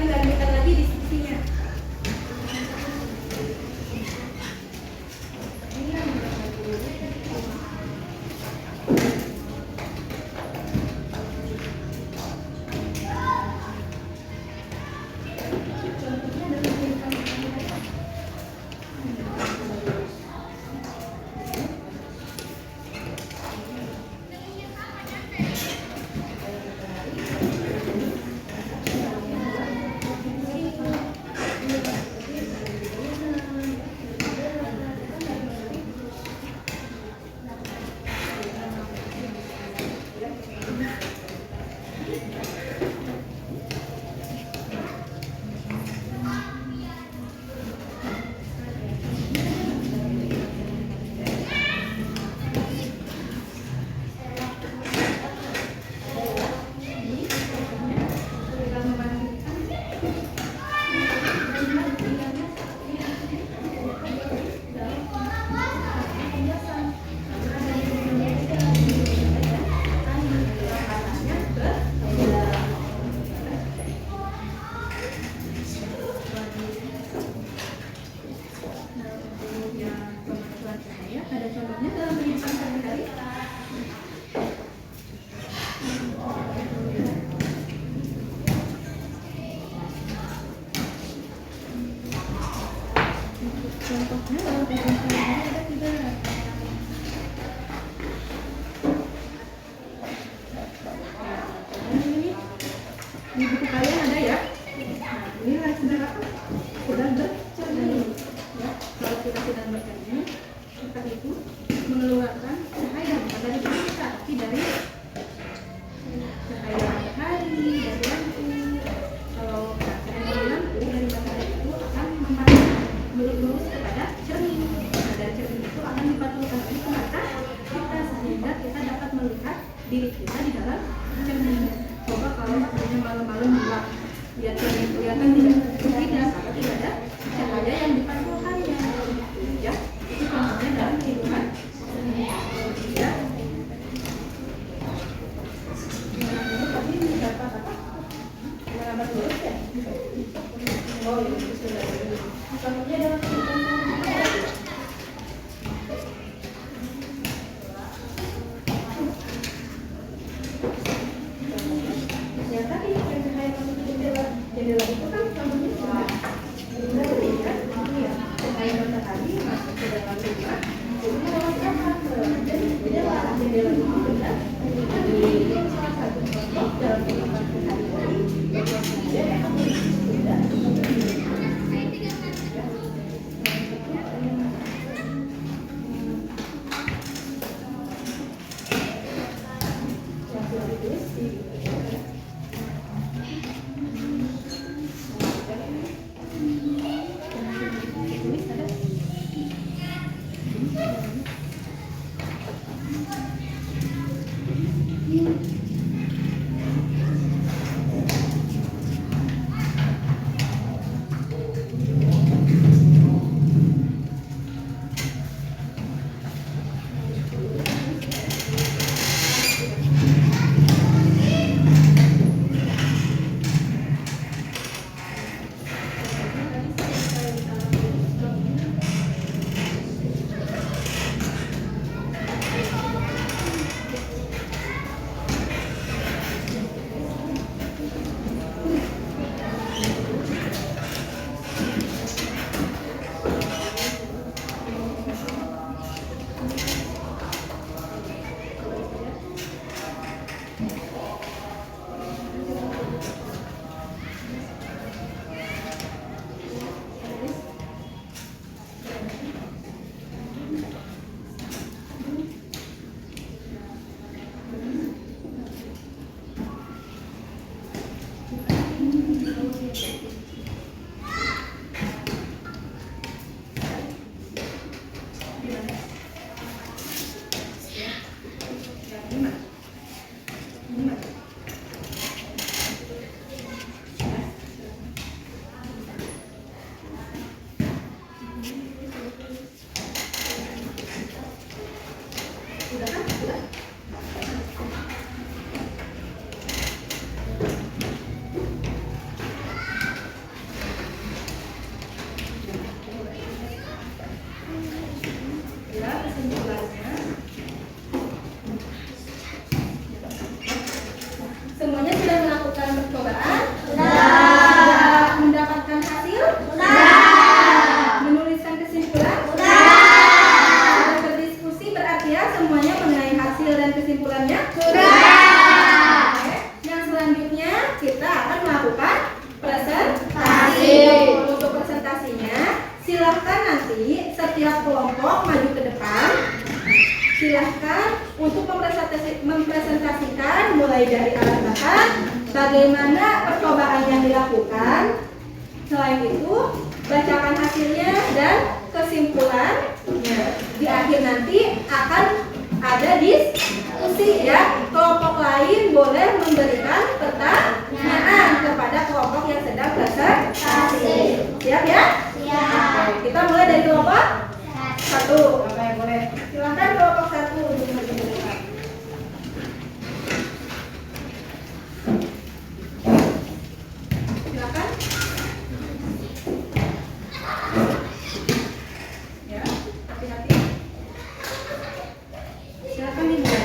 Speaker 2: dilanjutkan lagi diskusinya. Ada contohnya dalam kehidupan sehari-hari. Contohnya dalam kehidupan sehari-hari ada tidak? Ini di buku kalian ada ya? Nah, ini sudah apa? Sudah bercermin. Ya, kalau kita sedang bercermin, kita itu mengeluarkan cahaya bukan dari kita, tapi dari cahaya matahari, dari lampu. Kalau cahaya dari lampu dari matahari itu akan melurus kepada cermin. Nah, dari cermin itu akan dipantulkan lagi ke mata kita sehingga kita dapat melihat diri kita di dalam cermin. Coba kalau misalnya malam-malam gelap, lihat cermin kelihatan tidak? Tidak, karena tidak ada cahaya yang dipantulkannya. Ya, itu contohnya dalam kehidupan. Ya. Tadi dapat apa? Dapat lurus ya? Oh, itu sudah. Contohnya dalam kehidupan sehari-hari. Ya tadi yang cahaya masuk ke jendela. Jendela itu kan contohnya sudah terlihat. Ya, cahaya matahari masuk ke dalam rumah. Jadi lewat apa? Jadi jendela. Jendela itu benar. Jadi salah satu contoh dalam kehidupan sehari-hari. Bahwa saja yang sudah bagaimana percobaan yang dilakukan. Selain itu, bacakan hasilnya dan kesimpulan. Di akhir nanti akan ada diskusi ya. Kelompok lain boleh memberikan pertanyaan kepada kelompok yang sedang presentasi. Siap ya?
Speaker 3: Siap.
Speaker 2: Oke, kita mulai dari kelompok 1. Apa yang boleh? Silakan kelompok 1 untuk maju ke depan. Silakan. Ya, hati-hati. Silakan dimulai.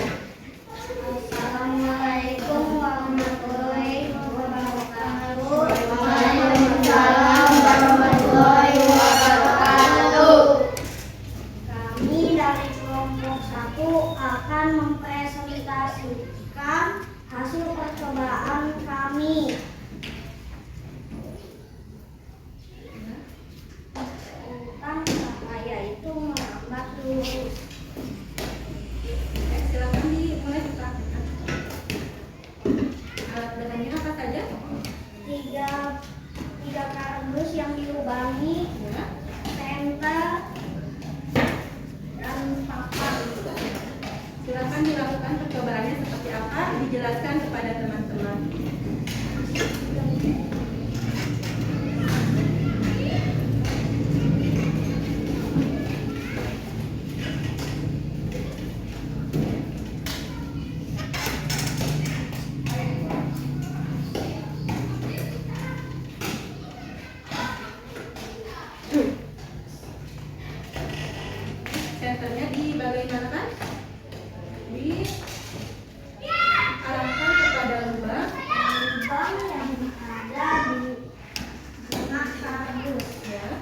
Speaker 3: Assalamualaikum warahmatullahi wabarakatuh.
Speaker 2: Waalaikumsalam warahmatullahi wabarakatuh.
Speaker 3: Kami dari kelompok 1 akan mempresentasikan hasil percobaan kami. Tentang cahaya itu merambat lurus.
Speaker 2: Silakan dimulai dipraktikkan. Alat bahannya apa saja?
Speaker 3: Tiga kardus yang dilubangi,
Speaker 2: Ya.
Speaker 3: senter, dan papan.
Speaker 2: Silakan dilakukan percobaannya seperti apa, dijelaskan kepada teman-teman. Senternya di bagian mana kan? Diarahkan kepada lubang.
Speaker 3: Lubang yang ada di tengah kardus.
Speaker 2: Ya.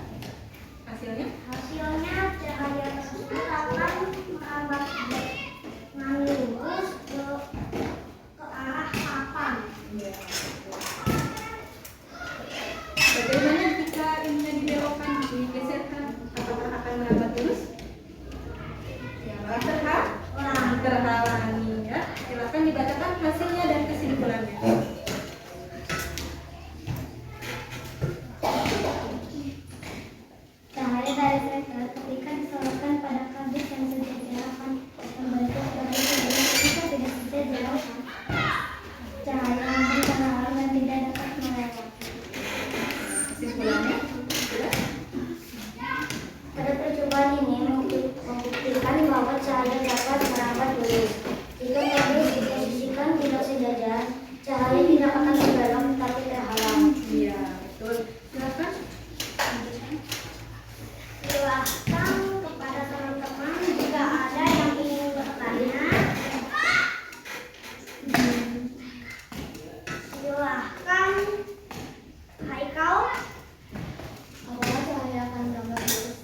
Speaker 2: Hasilnya?
Speaker 3: Hasilnya cahaya tersebut akan merambat dengan lurus ke arah papan.
Speaker 2: Ya. Bagaimana jika ininya dibelokkan, digeserkan? Apakah akan merambat lurus? Ya, malah terhalangi ya. Silakan dibacakan hasilnya dan kesimpulannya.
Speaker 3: Cahaya dari senter ketika disorotkan pada kardus yang sejajar akan membentuk garis lurus ketika tidak sejajar. Cahaya langsung terhalang dan tidak dapat melewati.
Speaker 2: Kesimpulannya? Ya.
Speaker 3: Pada percobaan ini membuktikan bahwa cahaya dapat merambat lurus. Jika kardus diposisikan tidak sejajar, cahaya tidak akan tenggelam tetapi terhalang.
Speaker 2: Iya, betul. Silakan.
Speaker 3: Silahkan kepada teman-teman jika ada yang ingin bertanya. Silahkan. Haikal. Apakah cahaya akan merambat lurus?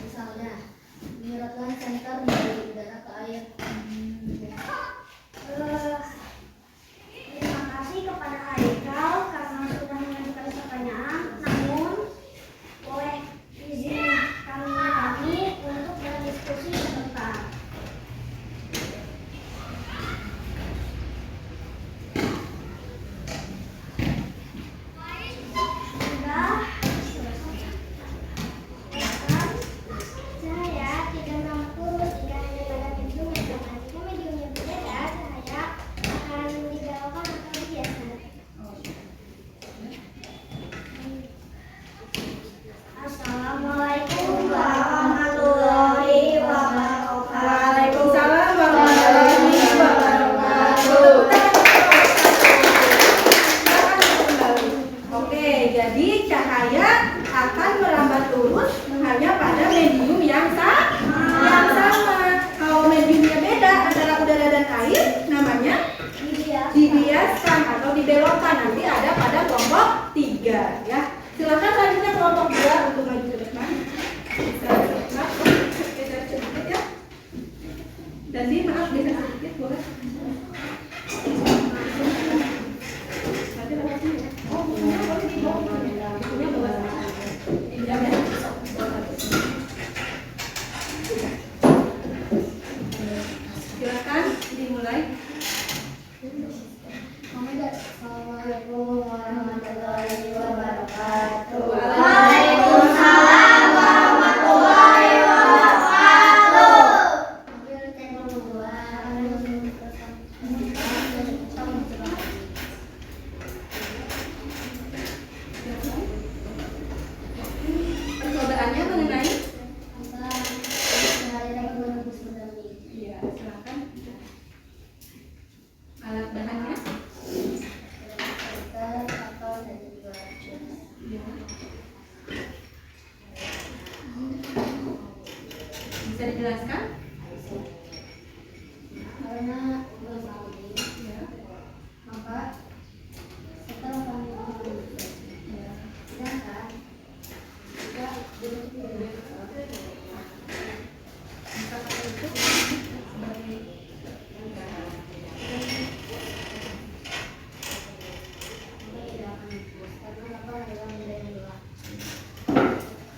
Speaker 3: Misalnya, menyeratkan senter dari udara ke air. Terima kasih kepada Haikal karena sudah mengajukan pertanyaan. Namun, boleh izinkan kami untuk berdiskusi sebentar. Sudah. Cahaya tidak merambat lurus jika hanya pada pintu jika mediumnya berbeda, cahaya akan dibelokkan atau digeser. Assalamualaikum warahmatullahi wabarakatuh.
Speaker 2: Waalaikumsalam warahmatullahi wabarakatuh. Oke, jadi cahaya akan merambat lurus hanya pada medium yang sama. Kalau mediumnya beda antara udara dan air, namanya dibiaskan atau dibelokkan. Nanti ada pada kelompok 3 ya. Silakan selanjutnya kelompok 2 untuk maju ke depan. Geser sedikit ya. Dan maaf geser sedikit boleh. Nanti lewat sini ya. Oh, bukunya boleh di bawah. Bukunya bawah. Pinjam ya. Silakan dimulai. Dijelaskan?
Speaker 3: Karena
Speaker 2: Ya.
Speaker 3: maka setelah kami mengambil sedangkan jika
Speaker 2: Kata itu sebagai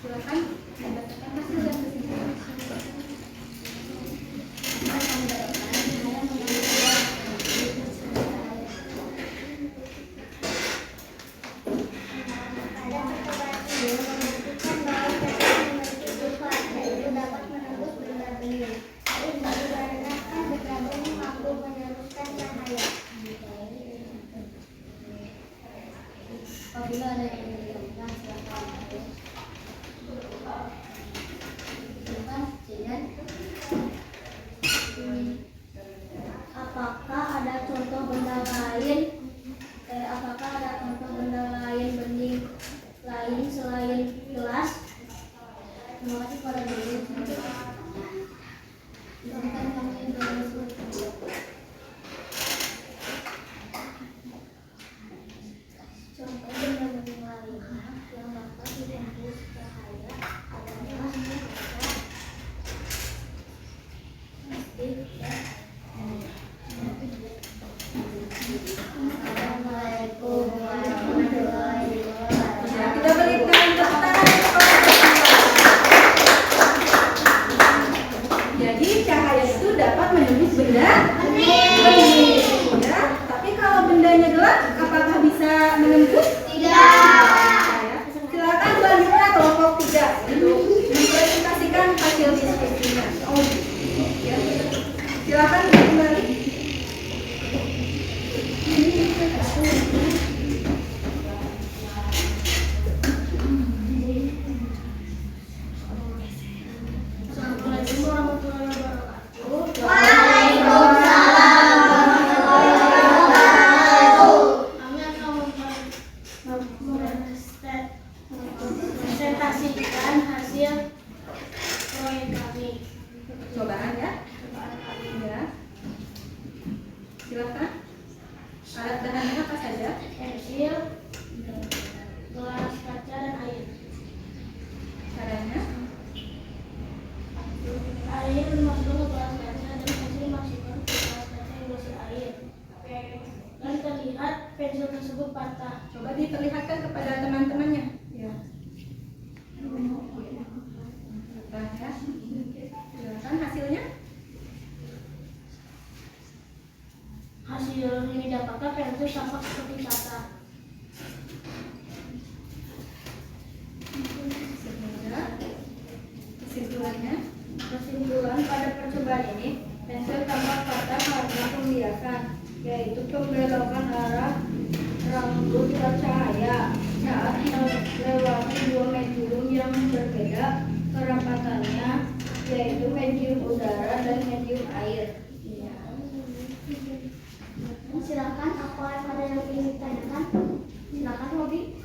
Speaker 2: silakan berdasarkan hasil dan kesimpulan.
Speaker 3: ada percobaan ini membuktikan bahwa cahaya memiliki sifat yaitu dapat menembus benda-benda. Ini dikarenakan benda-benda mampu meneruskan cahaya. Apabila ada yang dilakukan silakan. Silakan, Jidan. Apakah ada contoh benda lain? Apakah ada contoh benda lain bening lain selain gelas? Terima kasih pada guru. Silakan kami berlangsung. Contoh benda bening lainnya yang dapat ditembus cahaya adalah kaca, plastik, dan Assalamualaikum warahmatullahi wabarakatuh.
Speaker 2: Ya, kita berikan tepuk tangan untuk kelompok kedua. Jadi cahaya itu dapat menembus benda bening. Ya, tapi kalau bendanya gelap, apakah bisa menembus? Ya. Silakan selanjutnya kelompok 3 untuk mempresentasikan hasil diskusinya. Ya. Silakan kembali.
Speaker 3: Assalamualaikum warahmatullahi wabarakatuh. Kami akan mempresentasikan hasil proyek kami.
Speaker 2: Cobaan ya. Ya. Silakan. Alat bahannya apa saja?
Speaker 3: Pensil, gelas kaca, dan air.
Speaker 2: Caranya?
Speaker 3: Air dimasukkan ke gelas kaca dan pensil dimasukkan ke gelas kaca yang berisi air. Dan terlihat pensil tersebut patah.
Speaker 2: Coba diperlihatkan kepada teman-temannya. Ya. Patah ya. Silakan hasilnya.
Speaker 3: Hasil yang didapatkan pensil tampak seperti patah.
Speaker 2: Sehingga kesimpulannya,
Speaker 3: Kesimpulan pada percobaan ini, pensil tampak patah karena pembiasan, yaitu pembelokan arah rambut cahaya saat melewati dua medium yang berbeda kerapatannya, yaitu medium udara dan medium air. Silakan, apa ada yang ingin ditanyakan? Silakan, Robi.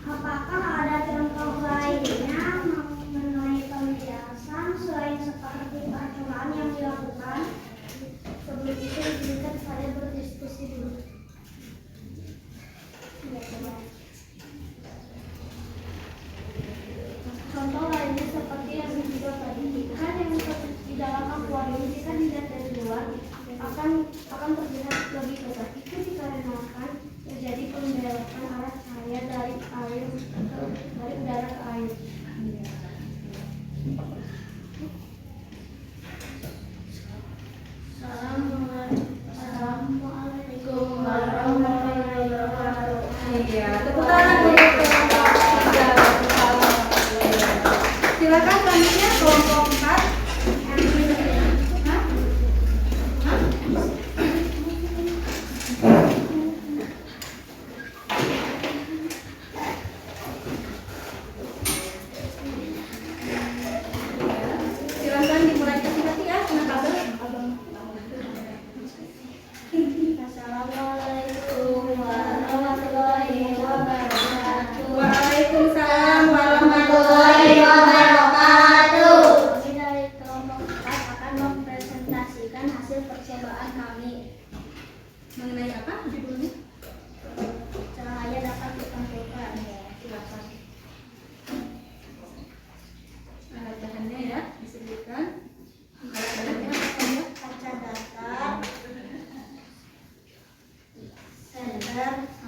Speaker 3: Apakah ada contoh lainnya mengenai pembiasan selain seperti percobaan yang dilakukan? Sebelum itu izinkan saya berdiskusi dulu. Contoh lainnya seperti yang juga tadi, ikan yang di dalam akuarium jika dilihat dari luar akan terlihat lebih besar. Itu dikarenakan terjadi pembelokan arah cahaya dari udara ke air. Assalamualaikum warahmatullahi wabarakatuh.
Speaker 2: iya, tepuk tangan untuk kelompok 3. Silakan selanjutnya kelompok 4. Hah? Hah? Silakan dimulai hati-hati ya, kena kabel.
Speaker 3: Assalamualaikum warahmatullahi wabarakatuh.
Speaker 2: Waalaikumsalam warahmatullahi
Speaker 3: wabarakatuh.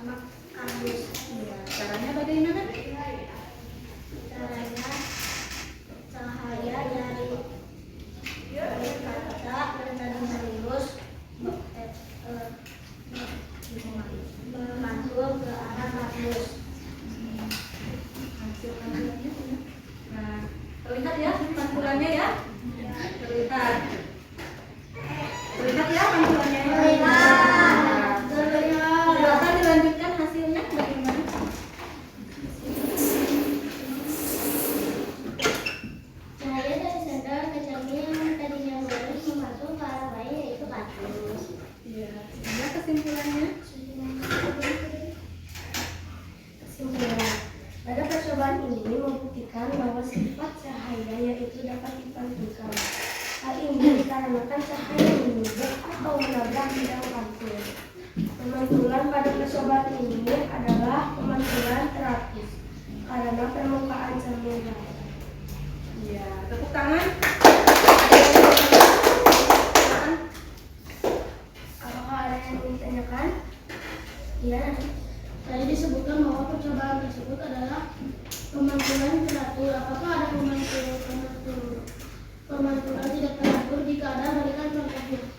Speaker 3: sama kardus.
Speaker 2: Iya, caranya bagaimana?
Speaker 3: Caranya cahaya dari kaca tadinya lurus memantul ke arah kardus.
Speaker 2: Hasil pantulannya. Nah, terlihat ya pantulannya ya? Terlihat. Terlihat ya pantulannya?
Speaker 3: Terlihat.
Speaker 2: Silakan dilanjutkan hasilnya bagaimana?
Speaker 3: Cahaya dari senter ke cermin yang tadinya lurus memantul ke arah lain yaitu kardus.
Speaker 2: Iya, sehingga kesimpulannya?
Speaker 3: Kesimpulan. Pada percobaan ini membuktikan bahwa sifat cahaya yaitu dapat dipantulkan. Hal ini dikarenakan cahaya menyulut atau menabrak bidang pantul. Pemantulan pada percobaan ini adalah pemantulan terapis karena permukaan cermin rata.
Speaker 2: Iya, tepuk tangan.
Speaker 3: Apakah ada yang ingin ditanyakan? Iya. Tadi disebutkan bahwa percobaan tersebut adalah pemantulan teratur. Apakah ada pemantulan tidak teratur? Jika ada, berikan contohnya.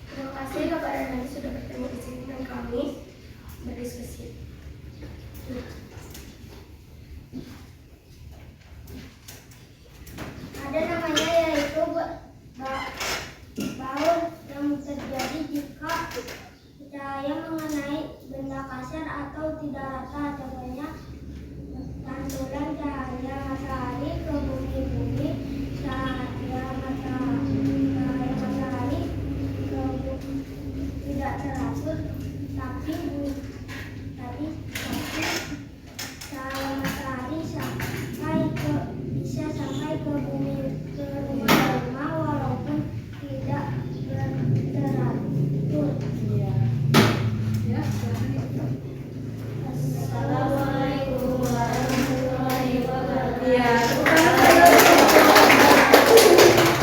Speaker 3: Terima kasih kepada Nadi sudah bertemu di sini dan kami berdiskusi. Ada namanya yaitu baut yang terjadi jika cahaya mengenai benda kasar atau tidak rata. Contohnya pantulan cahaya matahari ke bumi, cahaya matahari ke tidak teratur, tapi cahaya matahari bisa sampai ke bumi, ke rumah-rumah walaupun tidak teratur.
Speaker 2: Iya. Ya, silakan.
Speaker 3: Assalamualaikum warahmatullahi wabarakatuh.
Speaker 2: Iya, tepuk tangan.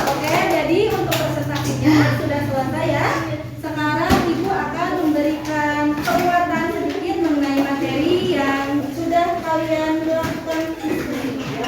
Speaker 2: Oke, jadi untuk presentasinya sudah selesai ya. Sekarang Ibu akan memberikan penguatan sedikit mengenai materi yang sudah kalian lakukan diskusi ya.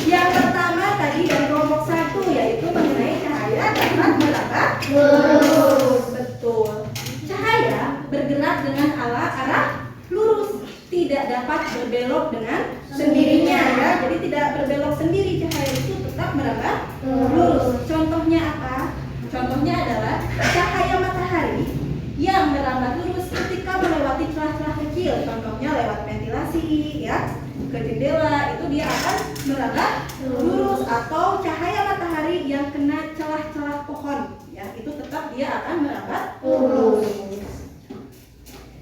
Speaker 2: Yang pertama tadi dari kelompok 1 yaitu mengenai cahaya dapat merambat lurus. Betul. Cahaya bergerak dengan arah lurus, tidak dapat berbelok dengan sendirinya ya. Jadi tidak berbelok sendiri, cahaya itu tetap merambat lurus. Contohnya apa? Contohnya adalah cahaya matahari yang merambat lurus ketika melewati celah-celah kecil. Contohnya lewat ventilasi ya, ke jendela, itu dia akan merambat lurus. Atau cahaya matahari yang kena celah-celah pohon ya, itu tetap dia akan merambat lurus.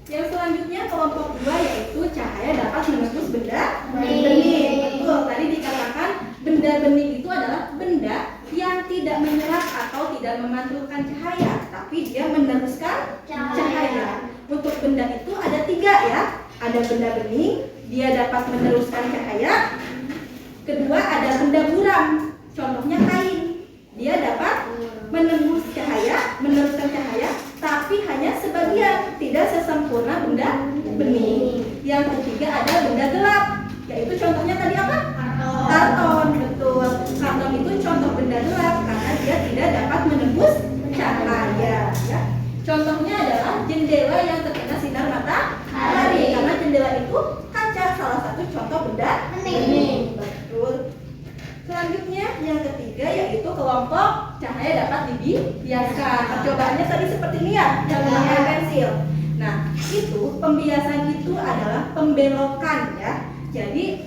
Speaker 2: Yang selanjutnya kelompok 2 yaitu cahaya dapat menembus benda bening. Betul, tadi dikatakan benda bening itu adalah benda yang tidak menyerap atau tidak memantulkan cahaya, tapi dia meneruskan cahaya. Untuk benda itu ada 3 ya. Ada benda bening, dia dapat meneruskan cahaya. Kedua ada benda buram, contohnya kain. Dia dapat menembus cahaya, meneruskan cahaya, tapi hanya sebagian, tidak sesempurna benda bening. Yang ketiga ada benda gelap, yaitu contohnya tadi apa? Karton. Betul. Karton itu contoh benda gelap karena dia tidak dapat menembus cahaya. Ya. Contohnya adalah jendela yang terkena sinar matahari, karena jendela itu kaca, salah satu contoh benda bening. Betul. Selanjutnya yang ketiga yaitu kelompok cahaya dapat dibiaskan. Percobaannya tadi seperti ini ya, yang memakai pensil. Nah, itu pembiasan itu adalah pembelokan ya. Jadi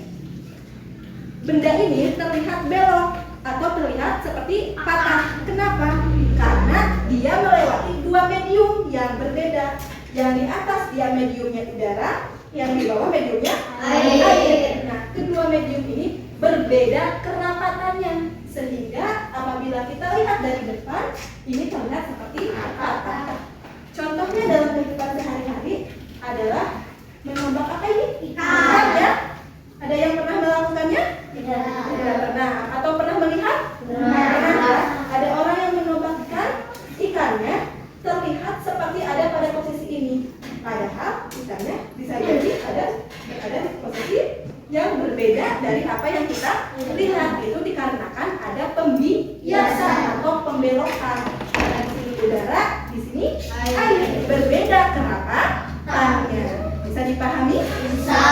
Speaker 2: benda ini terlihat belok atau terlihat seperti patah. Kenapa? Karena dia melewati 2 medium yang berbeda. Yang di atas dia mediumnya udara, yang di bawah mediumnya air. Nah, kedua medium ini berbeda kerapatannya, sehingga apabila kita lihat dari depan ini terlihat seperti patah. Contohnya dalam kehidupan sehari-hari adalah menombak apa ini? Ikan ya. Ada yang pernah melakukannya? Tidak pernah. Atau pernah melihat? Pernah. Ada orang yang menombak ikannya terlihat seperti ada pada posisi ini, padahal ikannya di bisa jadi ada posisi yang berbeda dari apa yang kita lihat. Itu dikarenakan ada pembiasan atau pembelokan. Di sini udara, di sini air. Berbeda kenapa? Tanya. Bisa dipahami?
Speaker 3: Bisa.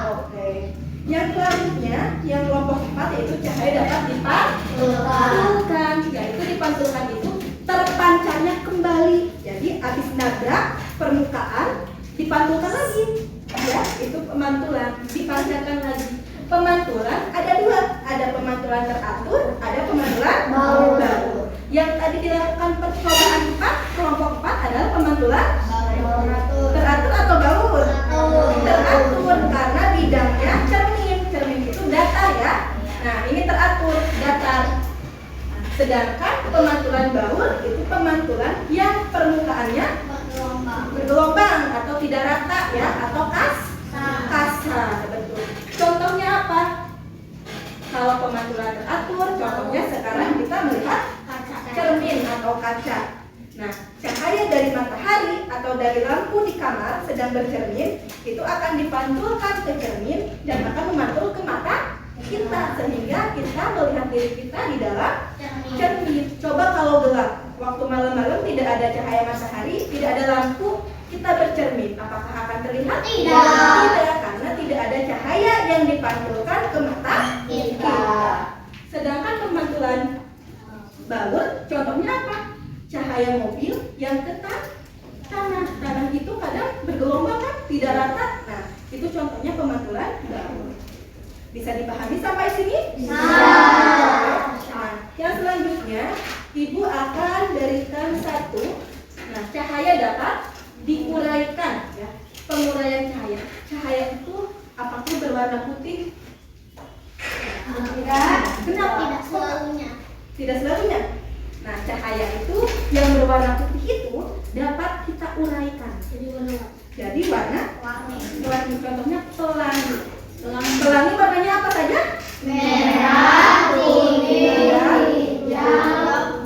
Speaker 2: Oke. Yang selanjutnya, yang kelompok 4 yaitu cahaya dapat dipantulkan. Yaitu dipantulkan itu terpancarnya kembali. Jadi habis nabrak permukaan dipantulkan lagi. Ya, itu pemantulan, dipancarkan lagi. Pemantulan ada dua, ada pemantulan teratur, ada pemantulan baur. Yang tadi dilakukan percobaan 4, kelompok 4 adalah pemantulan teratur atau baur? Teratur karena bidangnya cermin. Cermin itu datar ya. Nah, ini teratur, datar. Sedangkan pemantulan baur itu pemantulan yang permukaannya bergelombang atau tidak rata ya, atau kasar. Betul. Contohnya apa? Kalau pemantulan teratur, contohnya sekarang kita melihat cermin atau kaca. Nah, cahaya dari matahari atau dari lampu di kamar sedang bercermin itu akan dipantulkan ke cermin dan akan memantul ke mata kita sehingga kita melihat diri kita di dalam cermin. Coba kalau gelap, waktu malam-malam tidak ada cahaya matahari, tidak ada lampu, kita bercermin, apakah akan terlihat? Tidak, karena tidak ada cahaya yang dipantulkan ke mata kita. Sedangkan pemantulan baur, contohnya apa? Cahaya mobil yang ke tanah. Tanah itu kadang bergelombang kan, tidak rata. Nah, itu contohnya pemantulan baur. Bisa dipahami sampai sini?
Speaker 3: Bisa.
Speaker 2: Nah, yang selanjutnya, Ibu akan berikan satu. Nah, cahaya dapat diuraikan ya. Penguraian cahaya. Cahaya itu apakah berwarna putih? Kenapa?
Speaker 3: Tidak selalunya.
Speaker 2: Tidak selalunya. Nah, cahaya itu yang berwarna putih itu dapat kita uraikan. Jadi warna contohnya pelangi. Pelangi warnanya apa saja?
Speaker 3: Merah, kuning, hijau,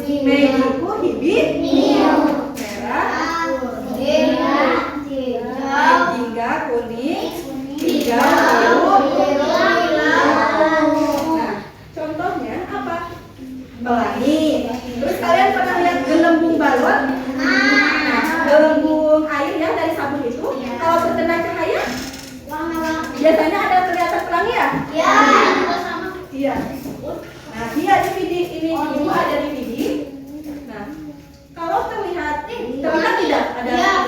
Speaker 2: Biru, hijau, merah,
Speaker 3: kuning, hijau,
Speaker 2: hingga kuning, hijau, biru. Nah, contohnya apa? Pelangi. Terus kalian pernah lihat gelembung balon? Nah, gelembung air ya dari sabun itu. Kalau terkena cahaya, biasanya ada kelihatan pelangi ya? Iya. Nah, dia DVD ini ibu ada DVD. Nah, kalau terlihat tidak ada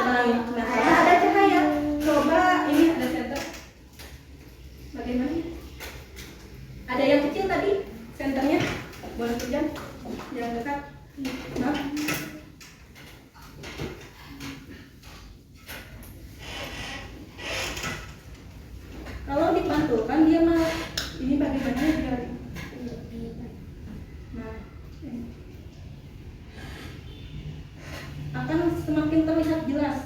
Speaker 2: pelangi. Nah, karena ada cahaya. Coba ini ada senter. Bagaimana? Ada yang kecil tadi senternya. Boleh pinjam? Yang dekat. Nah. Kalau dipantulkan dia malah ini bagaimana biar akan semakin terlihat jelas.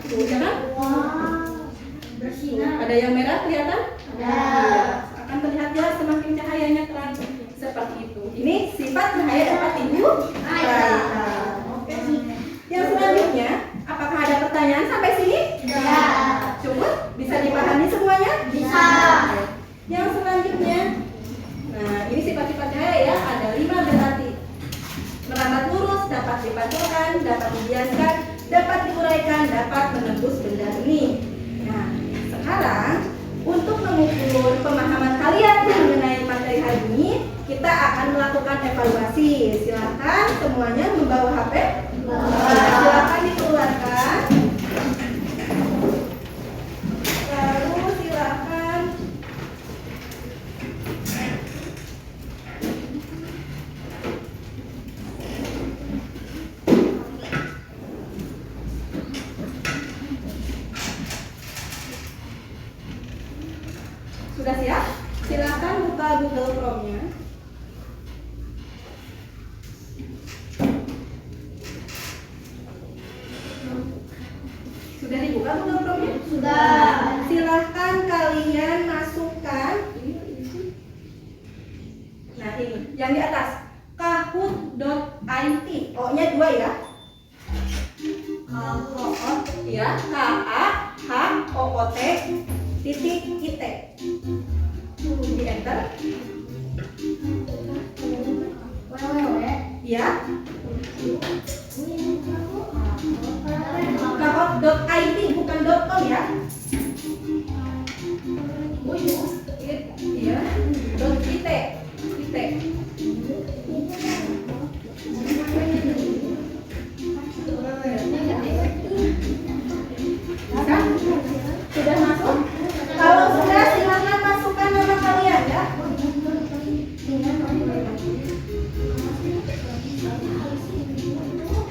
Speaker 2: Tuh, ya kan? Bersinar. Ada yang merah kelihatan? Akan terlihat jelas semakin cahayanya terang seperti itu. Ini sifat cahaya dapat diuraikan. Oke. Yang selanjutnya, apakah ada pertanyaan sampai sini? Cukup? Bisa dipahami semuanya?
Speaker 3: Bisa.
Speaker 2: Yang selanjutnya, nah ini sifat-sifat cahaya ya, ada 5 berarti. Merambat lurus, dapat dipantulkan, dapat dibiaskan, dapat diuraikan, dapat menembus benda bening. Nah, sekarang untuk mengukur pemahaman kalian mengenai materi hari ini, kita akan melakukan evaluasi. Silakan semuanya membawa HP. Silakan dikeluarkan. Lalu silakan sudah siap? Silakan buka Google Chrome-nya. Sudah dibuka Google Chrome-nya?
Speaker 3: Sudah.
Speaker 2: Silahkan kalian masukkan. Nah ini, yang di atas kahoot.it. O-nya 2 ya. Kahoot ya, K-A-H-O .it. Di enter. Ya. Bukan .id, bukan .com ya. Iya. .it. Sudah masuk? Kalau sudah silakan masukkan nama kalian ya.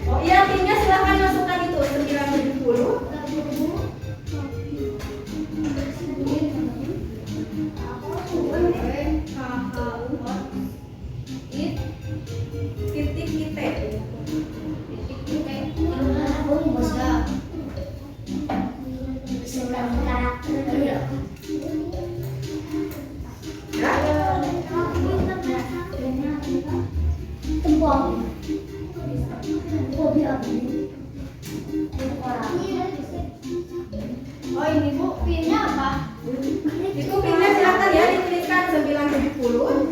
Speaker 2: Oh iya, pinnya silakan masukkan itu 970.
Speaker 3: Oh ini Bu, pinnya apa?
Speaker 2: Itu pinnya silakan ya diklikkan 970.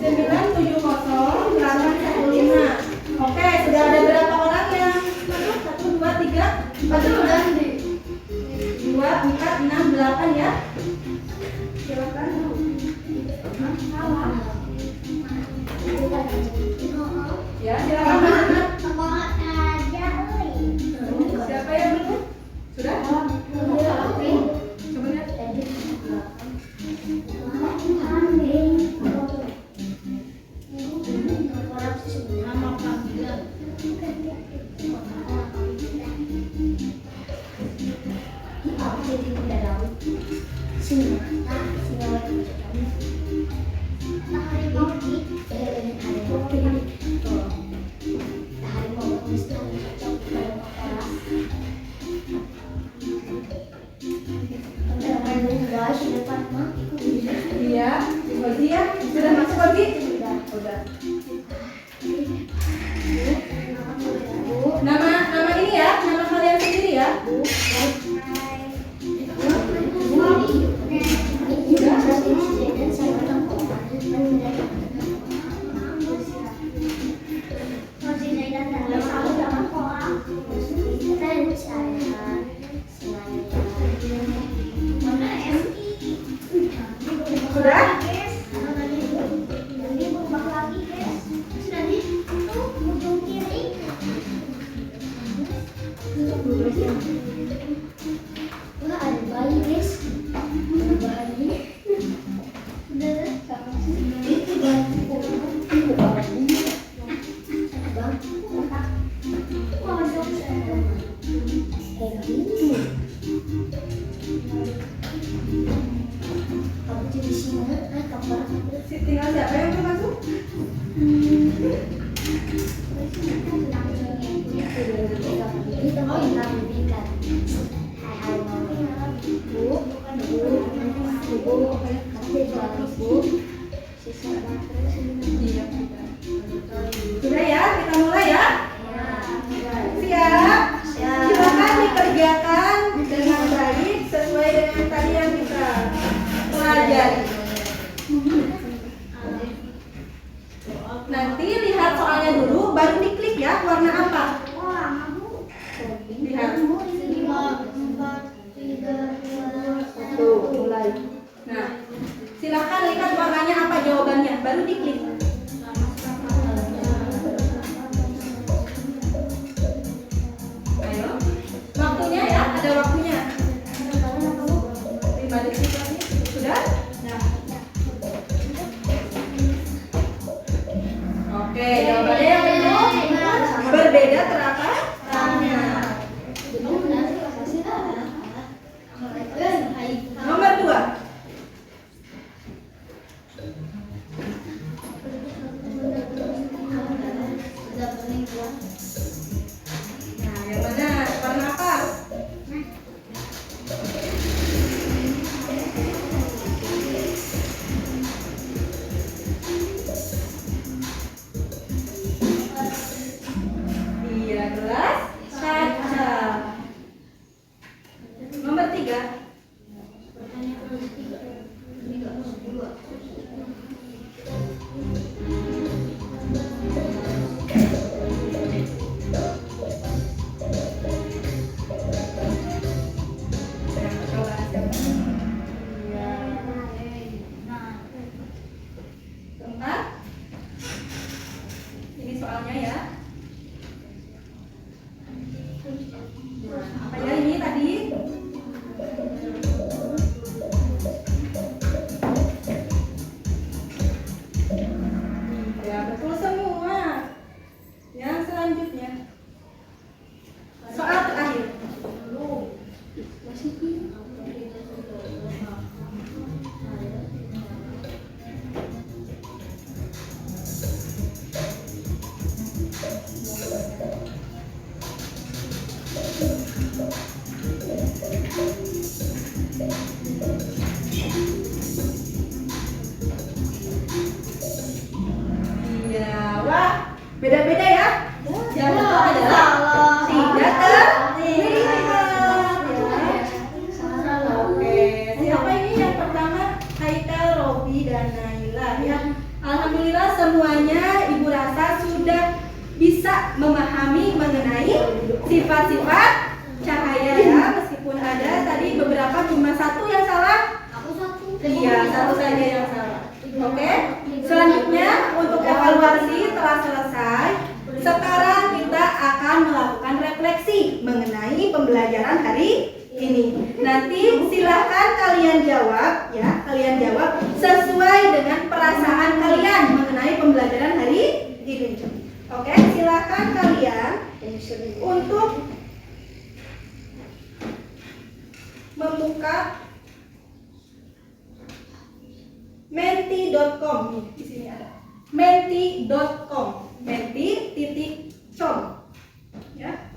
Speaker 2: 970-815. Oke, sudah ada berapa orang yang masuk? 1, 2, 3, 4, 2, 4, 6, 8 ya. Silakan. Ya, silakan masuk. Siapa yang belum? Sudah? Coba lihat.
Speaker 3: Nama panggilan.
Speaker 2: Iya, Gozi ya. Sudah masuk Gozi? Sudah. Nama ini ya, nama kalian sendiri ya. Sudah? Tinggal siapa yang belum masuk? Sudah ya, kita mulai ya. Siap? Silakan dikerjakan dengan baik sesuai dengan tadi yang kita pelajari. Nanti lihat soalnya dulu, baru diklik ya warna apa. Lihat. Tuh, mulai. Nah, silakan lihat warnanya apa jawabannya, baru diklik. sifat-sifat cahaya ya, meskipun ada tadi beberapa cuma satu yang salah. Iya, satu saja yang salah. Oke. Selanjutnya untuk evaluasi telah selesai. Sekarang kita akan melakukan refleksi mengenai pembelajaran hari ini. Nanti silahkan kalian jawab ya, kalian jawab sesuai dengan perasaan kalian mengenai pembelajaran hari ini. Oke, silahkan kalian untuk membuka menti.com. Di sini ada menti.com, menti.com ya,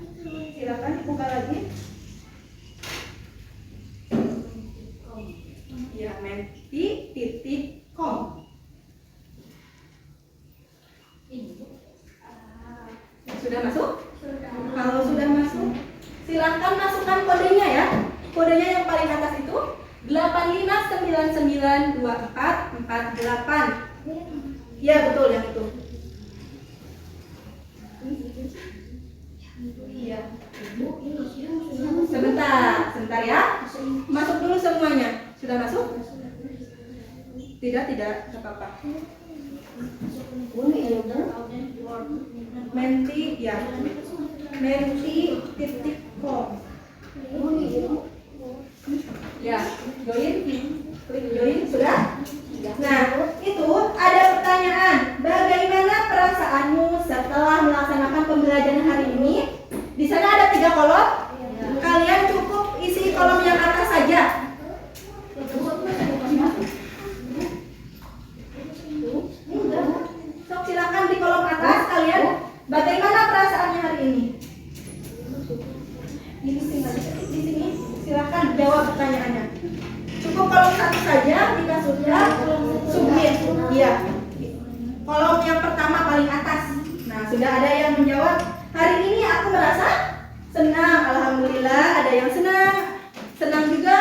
Speaker 2: silakan dibuka lagi ya, menti.com. Sudah masuk? Kalau sudah masuk, silakan masukkan kodenya ya. Kodenya yang paling atas itu 85992448. Ya betul yang itu. Iya. Sebentar ya. Masuk dulu semuanya. Sudah masuk? Tidak apa-apa. Menti ya. Menti.com. Ya, klik join sudah. Nah, itu ada pertanyaan. Bagaimana perasaanmu setelah melaksanakan pembelajaran hari ini? Di sana ada 3 kolom. Kalian cukup isi kolom yang atas saja. Sok silakan di kolom atas kalian. Bagaimana perasaannya hari ini? Di sini silakan jawab pertanyaannya. Cukup kolom 1 saja jika sudah submit. Iya. Kolom yang pertama paling atas. Nah, sudah ada yang menjawab. Hari ini aku merasa senang. Alhamdulillah, ada yang senang. Senang juga.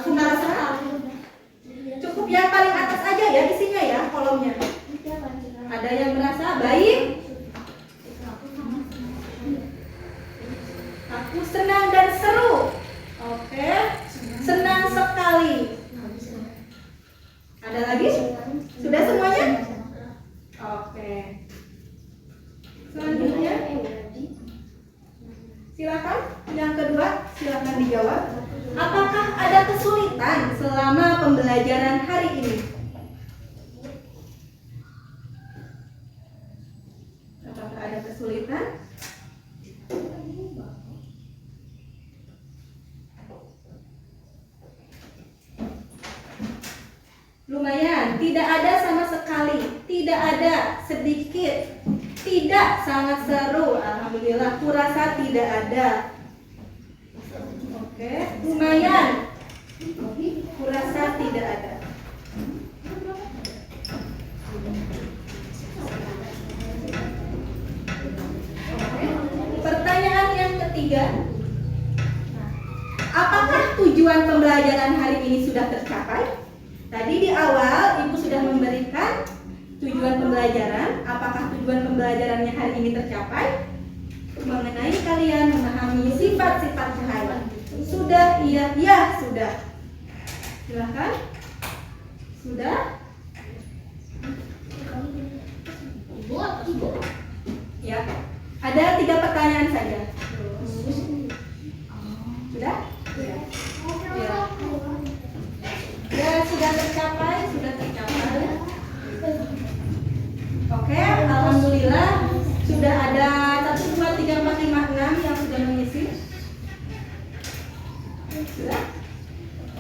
Speaker 2: Aku merasa. Cukup yang paling atas aja ya isinya ya kolomnya. Ada yang merasa baik. Aku senang dan seru. Oke. Senang sekali. Ada lagi? Sudah semuanya? Oke. Selanjutnya silakan yang kedua, silakan dijawab. Apakah ada kesulitan selama pembelajaran hari ini? Apakah ada kesulitan? Lumayan, tidak ada sama sekali, tidak ada sedikit, tidak sangat seru. Alhamdulillah, kurasa tidak ada. Oke, lumayan, kurasa tidak ada. Oke. Pertanyaan yang ketiga, apakah tujuan pembelajaran hari ini sudah tercapai? Tadi di awal Ibu sudah memberikan tujuan pembelajaran. Apakah tujuan pembelajarannya hari ini tercapai? Mengenai kalian memahami sifat-sifat cahaya. Sudah? Iya, sudah. Silahkan. Sudah? Ya. Ada 3 pertanyaan saja. Sudah? Ya. Ya, sudah tercapai. Oke, alhamdulillah sudah ada 1, 2, 3, 4, 5, 6 yang sudah mengisi. Sudah?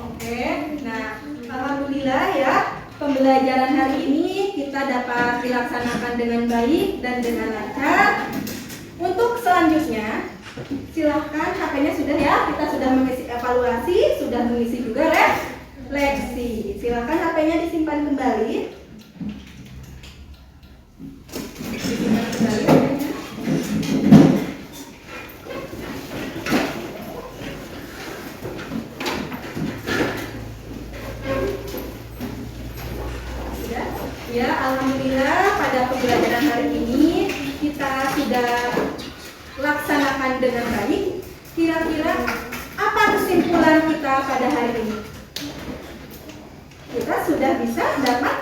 Speaker 2: Oke, nah alhamdulillah ya, pembelajaran hari ini kita dapat dilaksanakan dengan baik dan dengan lancar. Untuk selanjutnya, silahkan HP-nya sudah ya, kita sudah mengisi evaluasi, sudah mengisi juga refleksi. Silahkan HP-nya disimpan kembali. Disimpan kembali HP-nya. Sudah? Ya, alhamdulillah pada pembelajaran hari ini kita sudah laksanakan dikerjakan dengan baik, kira-kira apa kesimpulan kita pada hari ini? Kita sudah bisa dapat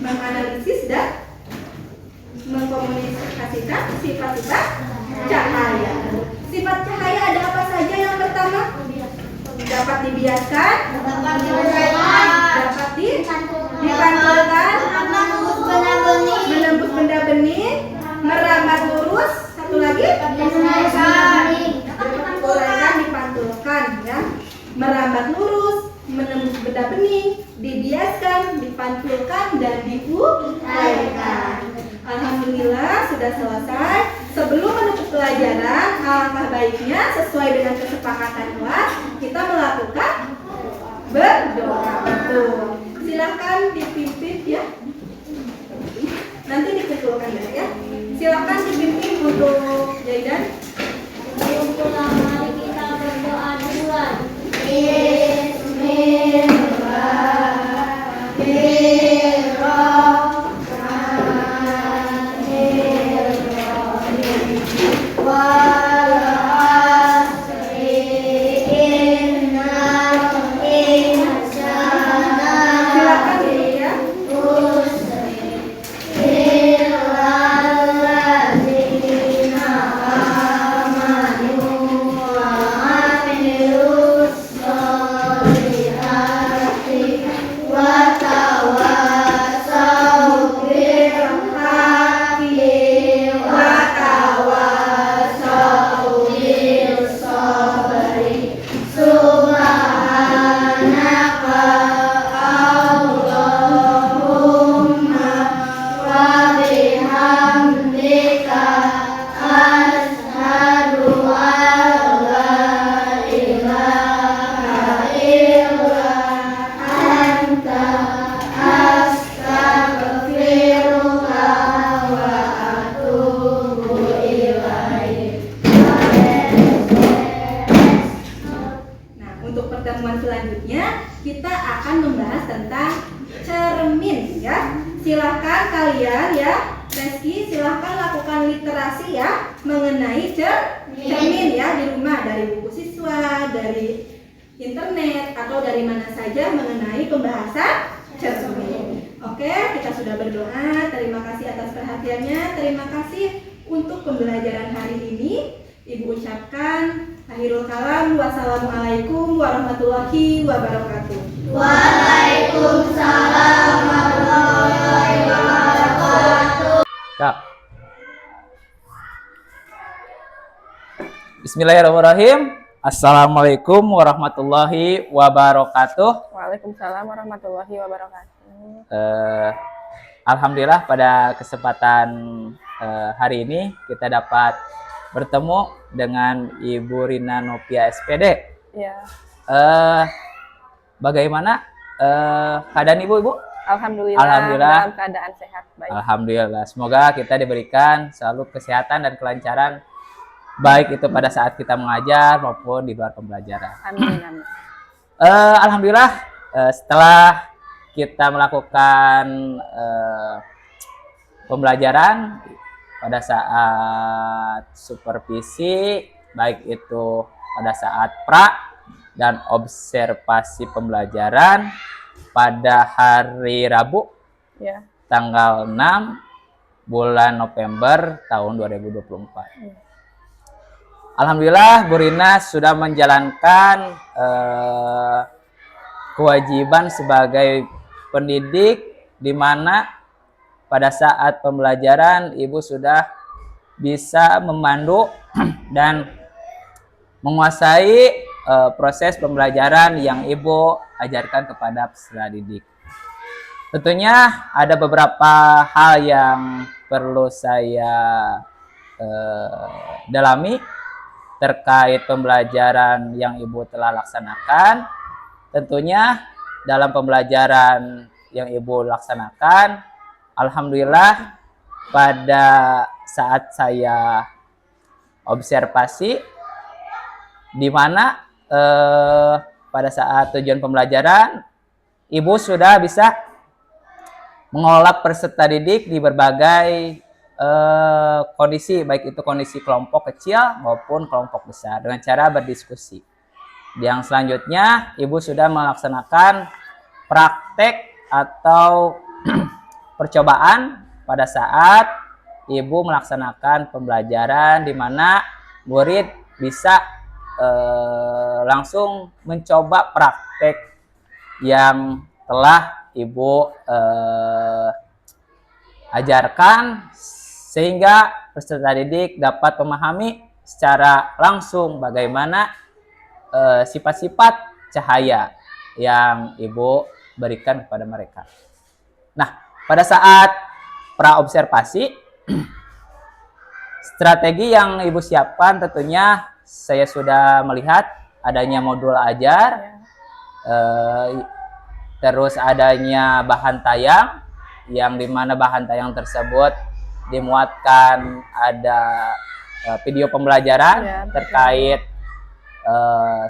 Speaker 2: menganalisis dan mengkomunikasikan sifat-sifat cahaya. Sifat cahaya ada apa saja? Yang pertama, dapat dibiaskan, dapat dipantulkan, menembus benda bening, merambat lurus, satu lagi, dipantulkan, ya, merambat lurus, menembus benda bening, dibiaskan, dipantulkan, dan diuraikan. Alhamdulillah sudah selesai. Sebelum menutup pelajaran, alangkah baiknya sesuai dengan kesepakatan kelas kita melakukan berdoa. Betul. Silahkan dipimpin ya. Nanti dikumpulkan ya. Silahkan dipimpin untuk Jaidan.
Speaker 3: Mari kita berdoa duluan.
Speaker 2: Silakan dulu ya. Untuk pertemuan selanjutnya kita akan membahas tentang cermin ya. Silahkan kalian ya, Reski, silahkan lakukan literasi ya mengenai cermin ya di rumah, dari buku siswa, dari internet, atau dari mana saja mengenai pembahasan cermin. Oke, kita sudah berdoa. Terima kasih atas perhatiannya. Terima kasih untuk pembelajaran hari ini. Ibu ucapkan akhirul kalam. Wassalamualaikum warahmatullahi wabarakatuh.
Speaker 3: Waalaikumsalam warahmatullahi wabarakatuh.
Speaker 1: Kak. Bismillahirrahmanirrahim. Assalamualaikum warahmatullahi wabarakatuh.
Speaker 5: Waalaikumsalam warahmatullahi wabarakatuh.
Speaker 1: Alhamdulillah pada kesempatan hari ini kita dapat bertemu dengan Ibu Rina Nopia SPD.
Speaker 5: Ya,
Speaker 1: Bagaimana keadaan Ibu?
Speaker 5: alhamdulillah,
Speaker 1: Alhamdulillah.
Speaker 5: dalam keadaan sehat baik.
Speaker 1: Alhamdulillah. Semoga kita diberikan selalu kesehatan dan kelancaran, baik itu pada saat kita mengajar maupun di luar pembelajaran.
Speaker 5: Amin, amin.
Speaker 1: Alhamdulillah, setelah kita melakukan pembelajaran pada saat supervisi, baik itu pada saat pra dan observasi pembelajaran pada hari Rabu
Speaker 5: Ya,
Speaker 1: tanggal 6 bulan November tahun 2024. Alhamdulillah Bu Rina sudah menjalankan kewajiban sebagai pendidik, di mana pada saat pembelajaran Ibu sudah bisa memandu dan menguasai proses pembelajaran yang Ibu ajarkan kepada peserta didik. Tentunya ada beberapa hal yang perlu saya dalami terkait pembelajaran yang Ibu telah laksanakan. Tentunya dalam pembelajaran yang Ibu laksanakan, alhamdulillah pada saat saya observasi, di mana pada saat tujuan pembelajaran Ibu sudah bisa mengolah peserta didik di berbagai kondisi, baik itu kondisi kelompok kecil maupun kelompok besar dengan cara berdiskusi. Yang selanjutnya, Ibu sudah melaksanakan praktek atau percobaan pada saat Ibu melaksanakan pembelajaran di mana murid bisa langsung mencoba praktek yang telah Ibu ajarkan, sehingga peserta didik dapat memahami secara langsung bagaimana sifat-sifat cahaya yang Ibu berikan kepada mereka. Nah, pada saat praobservasi, strategi yang Ibu siapkan tentunya saya sudah melihat adanya modul ajar, terus adanya bahan tayang, yang dimana bahan tayang tersebut dimuatkan ada video pembelajaran terkait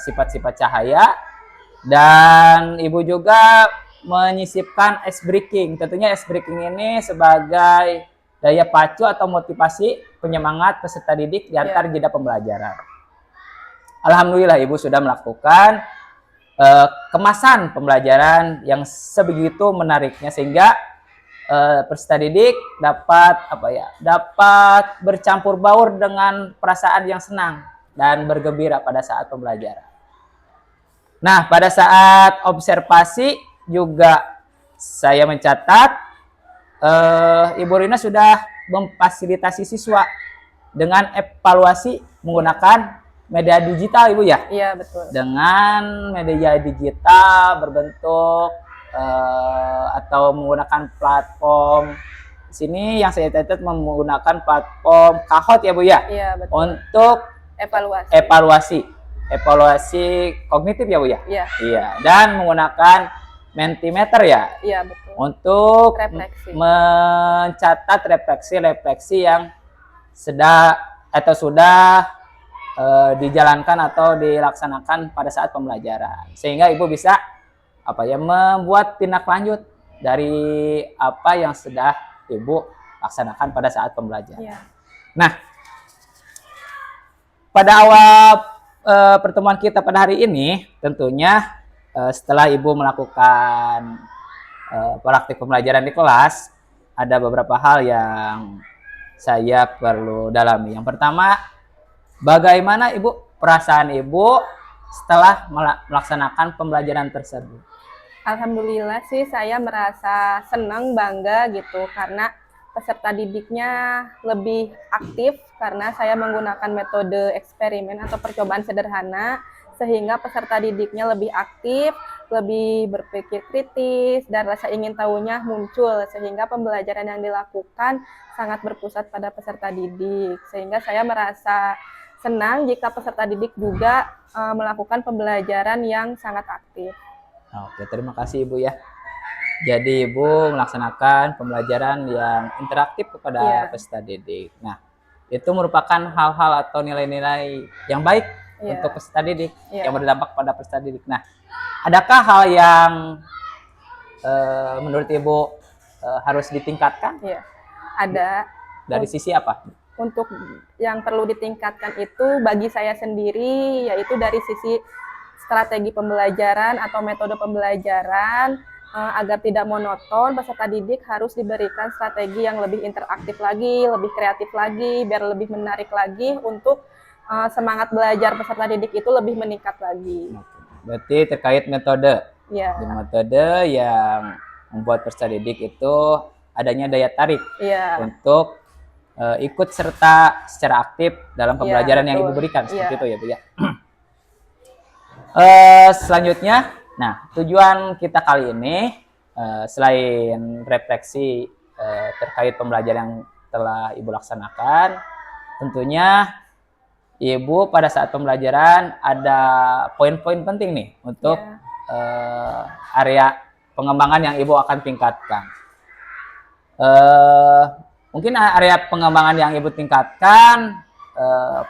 Speaker 1: sifat-sifat cahaya, dan Ibu juga menyisipkan ice breaking. Tentunya ice breaking ini sebagai daya pacu atau motivasi penyemangat peserta didik di antar jeda pembelajaran. Alhamdulillah Ibu sudah melakukan kemasan pembelajaran yang sebegitu menariknya, sehingga peserta didik dapat bercampur baur dengan perasaan yang senang dan bergembira pada saat pembelajaran. Nah, pada saat observasi juga saya mencatat Ibu Rina sudah memfasilitasi siswa dengan evaluasi menggunakan media digital, Ibu ya?
Speaker 5: Iya, betul.
Speaker 1: Dengan media digital berbentuk atau menggunakan platform. Di sini yang saya catat menggunakan platform Kahoot ya Bu ya?
Speaker 5: Iya, betul.
Speaker 1: Untuk evaluasi kognitif ya Bu ya?
Speaker 5: Iya.
Speaker 1: Iya, dan menggunakan Mentimeter ya?
Speaker 5: Iya, betul.
Speaker 1: Untuk
Speaker 5: refleksi,
Speaker 1: mencatat refleksi yang sudah dijalankan atau dilaksanakan pada saat pembelajaran, sehingga Ibu bisa membuat tindak lanjut dari apa yang sudah Ibu laksanakan pada saat pembelajaran.
Speaker 5: Ya.
Speaker 1: Nah, pada awal pertemuan kita pada hari ini, tentunya setelah Ibu melakukan praktik pembelajaran di kelas, ada beberapa hal yang saya perlu dalami. Yang pertama, bagaimana Ibu perasaan Ibu setelah melaksanakan pembelajaran tersebut?
Speaker 5: Alhamdulillah sih saya merasa senang, bangga gitu, karena peserta didiknya lebih aktif karena saya menggunakan metode eksperimen atau percobaan sederhana, sehingga peserta didiknya lebih aktif, lebih berpikir kritis, dan rasa ingin tahunya muncul, sehingga pembelajaran yang dilakukan sangat berpusat pada peserta didik, sehingga saya merasa senang jika peserta didik juga melakukan pembelajaran yang sangat aktif.
Speaker 1: Oke, terima kasih Ibu ya. Jadi Ibu melaksanakan pembelajaran yang interaktif kepada peserta didik. Nah, itu merupakan hal-hal atau nilai-nilai yang baik untuk peserta didik, yang berdampak pada peserta didik. Nah, adakah hal yang menurut Ibu harus ditingkatkan?
Speaker 5: Iya, ada.
Speaker 1: Dari sisi apa?
Speaker 5: Untuk yang perlu ditingkatkan itu bagi saya sendiri, yaitu dari sisi strategi pembelajaran atau metode pembelajaran. Agar tidak monoton, peserta didik harus diberikan strategi yang lebih interaktif lagi, lebih kreatif lagi, biar lebih menarik lagi untuk semangat belajar peserta didik itu lebih meningkat lagi.
Speaker 1: Berarti terkait metode.
Speaker 5: Ya.
Speaker 1: Metode yang membuat peserta didik itu adanya daya tarik untuk ikut serta secara aktif dalam pembelajaran yang Ibu berikan. Seperti itu ya Bu ya. Selanjutnya, nah tujuan kita kali ini selain refleksi terkait pembelajaran yang telah Ibu laksanakan, tentunya Ibu pada saat pembelajaran ada poin-poin penting nih untuk area pengembangan yang Ibu akan tingkatkan. Mungkin area pengembangan yang Ibu tingkatkan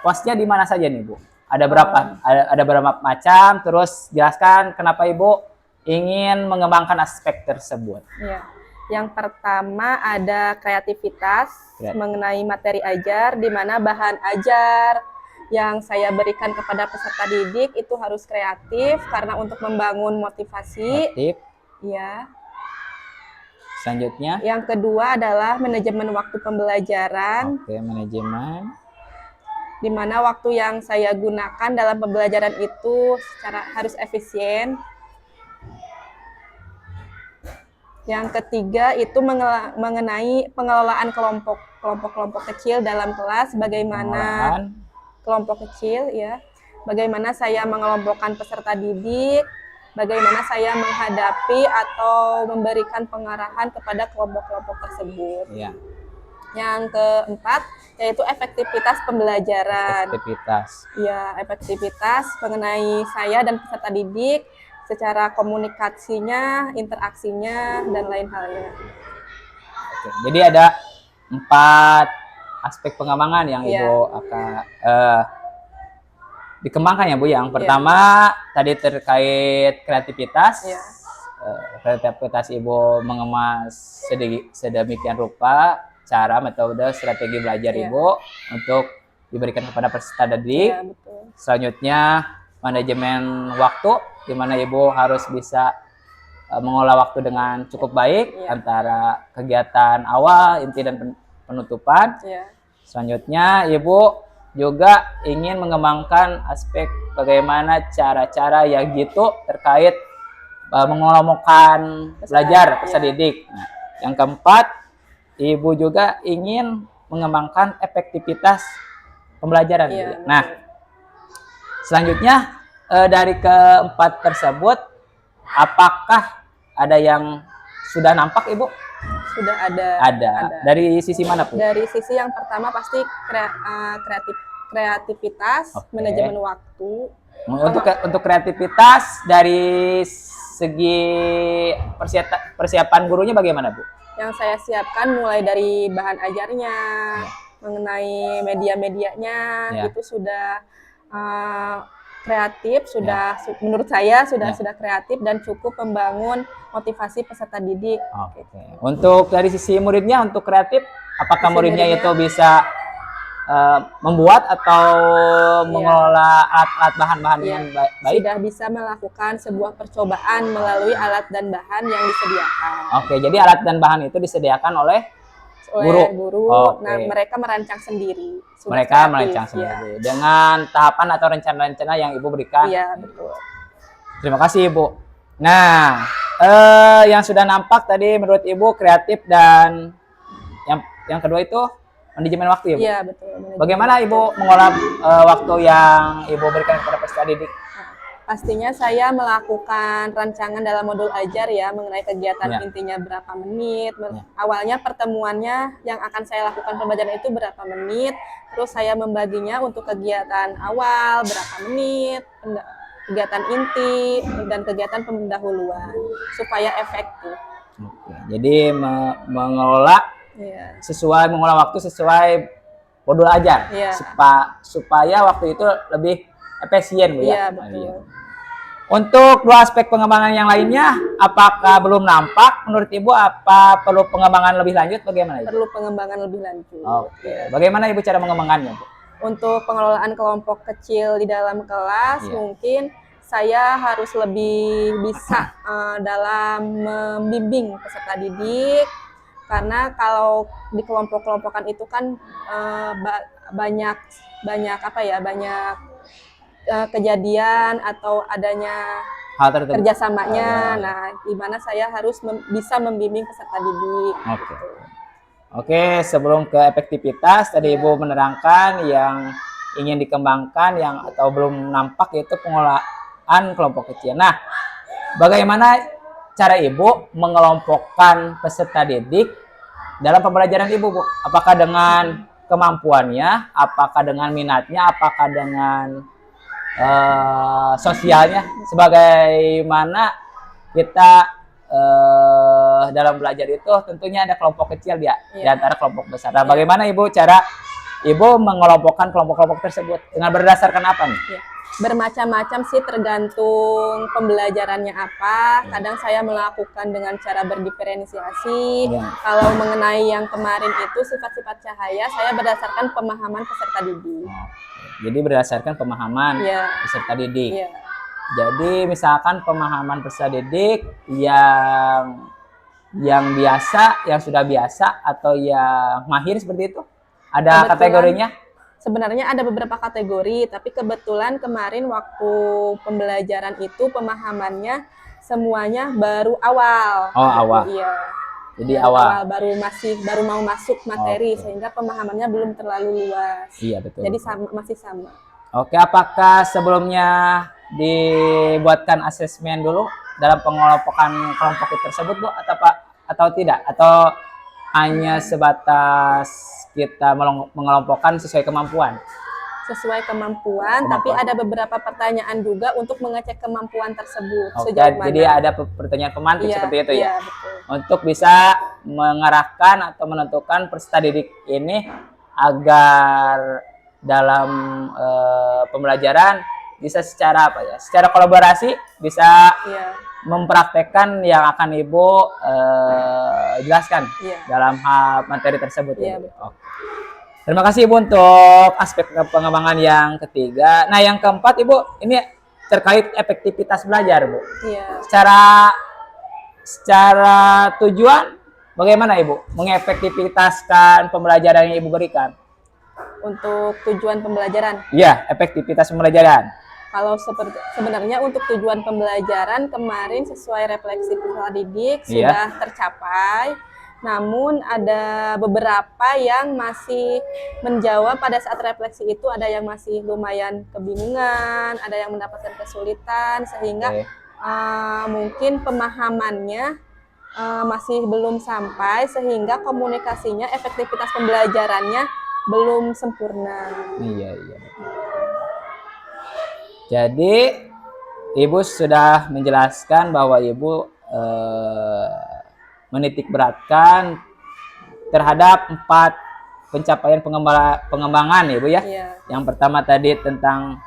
Speaker 1: posnya di mana saja nih Bu? Ada berapa? Ada berapa macam? Terus jelaskan kenapa Ibu ingin mengembangkan aspek tersebut.
Speaker 5: Ya. Yang pertama ada kreativitas mengenai materi ajar, di mana bahan ajar yang saya berikan kepada peserta didik itu harus kreatif karena untuk membangun motivasi.
Speaker 1: Kreatif.
Speaker 5: Ya.
Speaker 1: Selanjutnya.
Speaker 5: Yang kedua adalah manajemen waktu pembelajaran.
Speaker 1: Oke, manajemen.
Speaker 5: Di mana waktu yang saya gunakan dalam pembelajaran itu harus efisien. Yang ketiga itu mengenai pengelolaan kelompok kecil dalam kelas, bagaimana kelompok kecil ya, bagaimana saya mengelompokkan peserta didik, bagaimana saya menghadapi atau memberikan pengarahan kepada kelompok-kelompok tersebut.
Speaker 1: Ya.
Speaker 5: Yang keempat yaitu efektivitas pembelajaran.
Speaker 1: Efektivitas.
Speaker 5: Ya, efektivitas mengenai saya dan peserta didik secara komunikasinya, interaksinya, dan lain halnya.
Speaker 1: Oke, jadi ada 4 aspek pengembangan yang Ibu akan dikembangkan ya Bu. Yang pertama tadi terkait kreativitas. Kreativitas Ibu mengemas sedemikian rupa cara, metode, strategi belajar Ibu untuk diberikan kepada peserta didik.
Speaker 5: Betul.
Speaker 1: Selanjutnya manajemen waktu, di mana Ibu harus bisa mengolah waktu dengan cukup baik antara kegiatan awal, inti, dan penutupan. Selanjutnya Ibu juga ingin mengembangkan aspek bagaimana cara-cara yang gitu terkait mengelompokkan belajar peserta didik. Nah, yang keempat, Ibu juga ingin mengembangkan efektivitas pembelajaran. Nah, selanjutnya dari keempat tersebut, apakah ada yang sudah nampak Ibu?
Speaker 5: Sudah ada.
Speaker 1: Dari sisi mana Bu?
Speaker 5: Dari sisi yang pertama pasti kreativitas, manajemen waktu.
Speaker 1: Untuk kreativitas dari segi persiapan gurunya bagaimana Bu?
Speaker 5: Yang saya siapkan mulai dari bahan ajarnya, mengenai media-medianya, itu sudah kreatif, menurut saya sudah kreatif dan cukup membangun motivasi peserta didik.
Speaker 1: Untuk dari sisi muridnya, untuk kreatif, apakah muridnya itu bisa membuat atau mengelola alat-alat bahan-bahan yang baik?
Speaker 5: Sudah bisa melakukan sebuah percobaan melalui alat dan bahan yang disediakan.
Speaker 1: Jadi alat dan bahan itu disediakan oleh guru.
Speaker 5: Nah, mereka merancang sendiri.
Speaker 1: Mereka merancang sendiri dengan tahapan atau rencana-rencana yang Ibu berikan.
Speaker 5: Iya, betul.
Speaker 1: Terima kasih Ibu. Nah, yang sudah nampak tadi menurut Ibu kreatif, dan yang kedua itu manajemen waktu ya Bu?
Speaker 5: Iya, betul.
Speaker 1: Bagaimana Ibu mengolah waktu yang Ibu berikan kepada peserta didik?
Speaker 5: Pastinya saya melakukan rancangan dalam modul ajar ya, mengenai kegiatan intinya berapa menit. Awalnya pertemuannya yang akan saya lakukan pembelajaran itu berapa menit, terus saya membaginya untuk kegiatan awal berapa menit, kegiatan inti, dan kegiatan pendahuluan supaya efektif.
Speaker 1: Jadi mengolah waktu sesuai modul ajar, supaya waktu itu lebih efisien Bu ya.
Speaker 5: Betul.
Speaker 1: Untuk 2 aspek pengembangan yang lainnya, apakah belum nampak menurut Ibu? Apa perlu pengembangan lebih lanjut? Bagaimana Ibu?
Speaker 5: Perlu pengembangan lebih lanjut.
Speaker 1: Bagaimana Ibu cara mengembangannya Bu?
Speaker 5: Untuk pengelolaan kelompok kecil di dalam kelas, mungkin saya harus lebih bisa dalam membimbing peserta didik, karena kalau di kelompok-kelompokan itu kan banyak kejadian atau adanya kerjasamanya. Nah, di mana saya harus bisa membimbing peserta didik.
Speaker 1: Oke, sebelum ke efektivitas, tadi Ibu menerangkan yang ingin dikembangkan atau belum nampak, yaitu pengolahan kelompok kecil. Nah, bagaimana cara Ibu mengelompokkan peserta didik dalam pembelajaran Ibu Bu? Apakah dengan kemampuannya, apakah dengan minatnya, apakah dengan sosialnya, sebagaimana kita dalam belajar itu tentunya ada kelompok kecil di antara kelompok besar. Nah, bagaimana Ibu cara Ibu mengelompokkan kelompok-kelompok tersebut dengan berdasarkan apa nih?
Speaker 5: Ya. Bermacam-macam sih, tergantung pembelajarannya apa. Kadang saya melakukan dengan cara berdiferensiasi.
Speaker 1: Ya.
Speaker 5: Kalau mengenai yang kemarin itu sifat-sifat cahaya, saya berdasarkan pemahaman peserta didik.
Speaker 1: Jadi berdasarkan pemahaman
Speaker 5: Iya.
Speaker 1: peserta didik.
Speaker 5: Iya.
Speaker 1: Jadi misalkan pemahaman peserta didik yang biasa, yang sudah biasa atau yang mahir seperti itu? Ada
Speaker 5: Kebetulan,
Speaker 1: kategorinya?
Speaker 5: sebenarnya ada beberapa kategori, tapi kebetulan kemarin waktu pembelajaran itu pemahamannya semuanya baru awal.
Speaker 1: Oh, awal.
Speaker 5: Iya.
Speaker 1: Jadi
Speaker 5: Baru
Speaker 1: awal.
Speaker 5: baru mau masuk materi,
Speaker 1: Oke.
Speaker 5: sehingga pemahamannya belum terlalu luas.
Speaker 1: Iya, betul.
Speaker 5: Jadi masih sama.
Speaker 1: Oke, apakah sebelumnya dibuatkan asesmen dulu dalam pengelompokan kelompok tersebut, Bu, atau tidak? Atau hanya sebatas kita mengelompokkan sesuai kemampuan?
Speaker 5: Sesuai kemampuan, tapi ada beberapa pertanyaan juga untuk mengecek kemampuan tersebut.
Speaker 1: Oke,
Speaker 5: Sejauh mana.
Speaker 1: jadi ada pertanyaan pemantik
Speaker 5: Iya,
Speaker 1: seperti itu ya?
Speaker 5: Iya, betul.
Speaker 1: Untuk bisa mengarahkan atau menentukan peserta didik ini agar dalam pembelajaran bisa secara apa ya? Secara kolaborasi bisa
Speaker 5: Iya.
Speaker 1: mempraktekkan yang akan Ibu jelaskan
Speaker 5: Iya.
Speaker 1: dalam hal materi tersebut.
Speaker 5: Iya,
Speaker 1: ya, Bu?
Speaker 5: betul.
Speaker 1: Oke. Terima kasih Ibu untuk aspek pengembangan yang ketiga. Nah, yang keempat Ibu, ini terkait efektivitas belajar, Bu.
Speaker 5: Iya.
Speaker 1: Secara tujuan bagaimana Ibu mengefektivitaskan pembelajaran yang Ibu berikan?
Speaker 5: Untuk tujuan pembelajaran.
Speaker 1: Iya, efektivitas pembelajaran.
Speaker 5: Kalau sebenarnya untuk tujuan pembelajaran kemarin sesuai refleksi peserta didik
Speaker 1: Iya.
Speaker 5: sudah tercapai. Namun ada beberapa yang masih menjawab pada saat refleksi itu, ada yang masih lumayan kebingungan, ada yang mendapatkan kesulitan, sehingga
Speaker 1: Oke.
Speaker 5: mungkin pemahamannya masih belum sampai, sehingga komunikasinya, efektivitas pembelajarannya belum sempurna.
Speaker 1: Iya. Jadi Ibu sudah menjelaskan bahwa Ibu menitik beratkan terhadap 4 pencapaian pengembangan Ibu ya.
Speaker 5: Iya.
Speaker 1: Yang pertama tadi tentang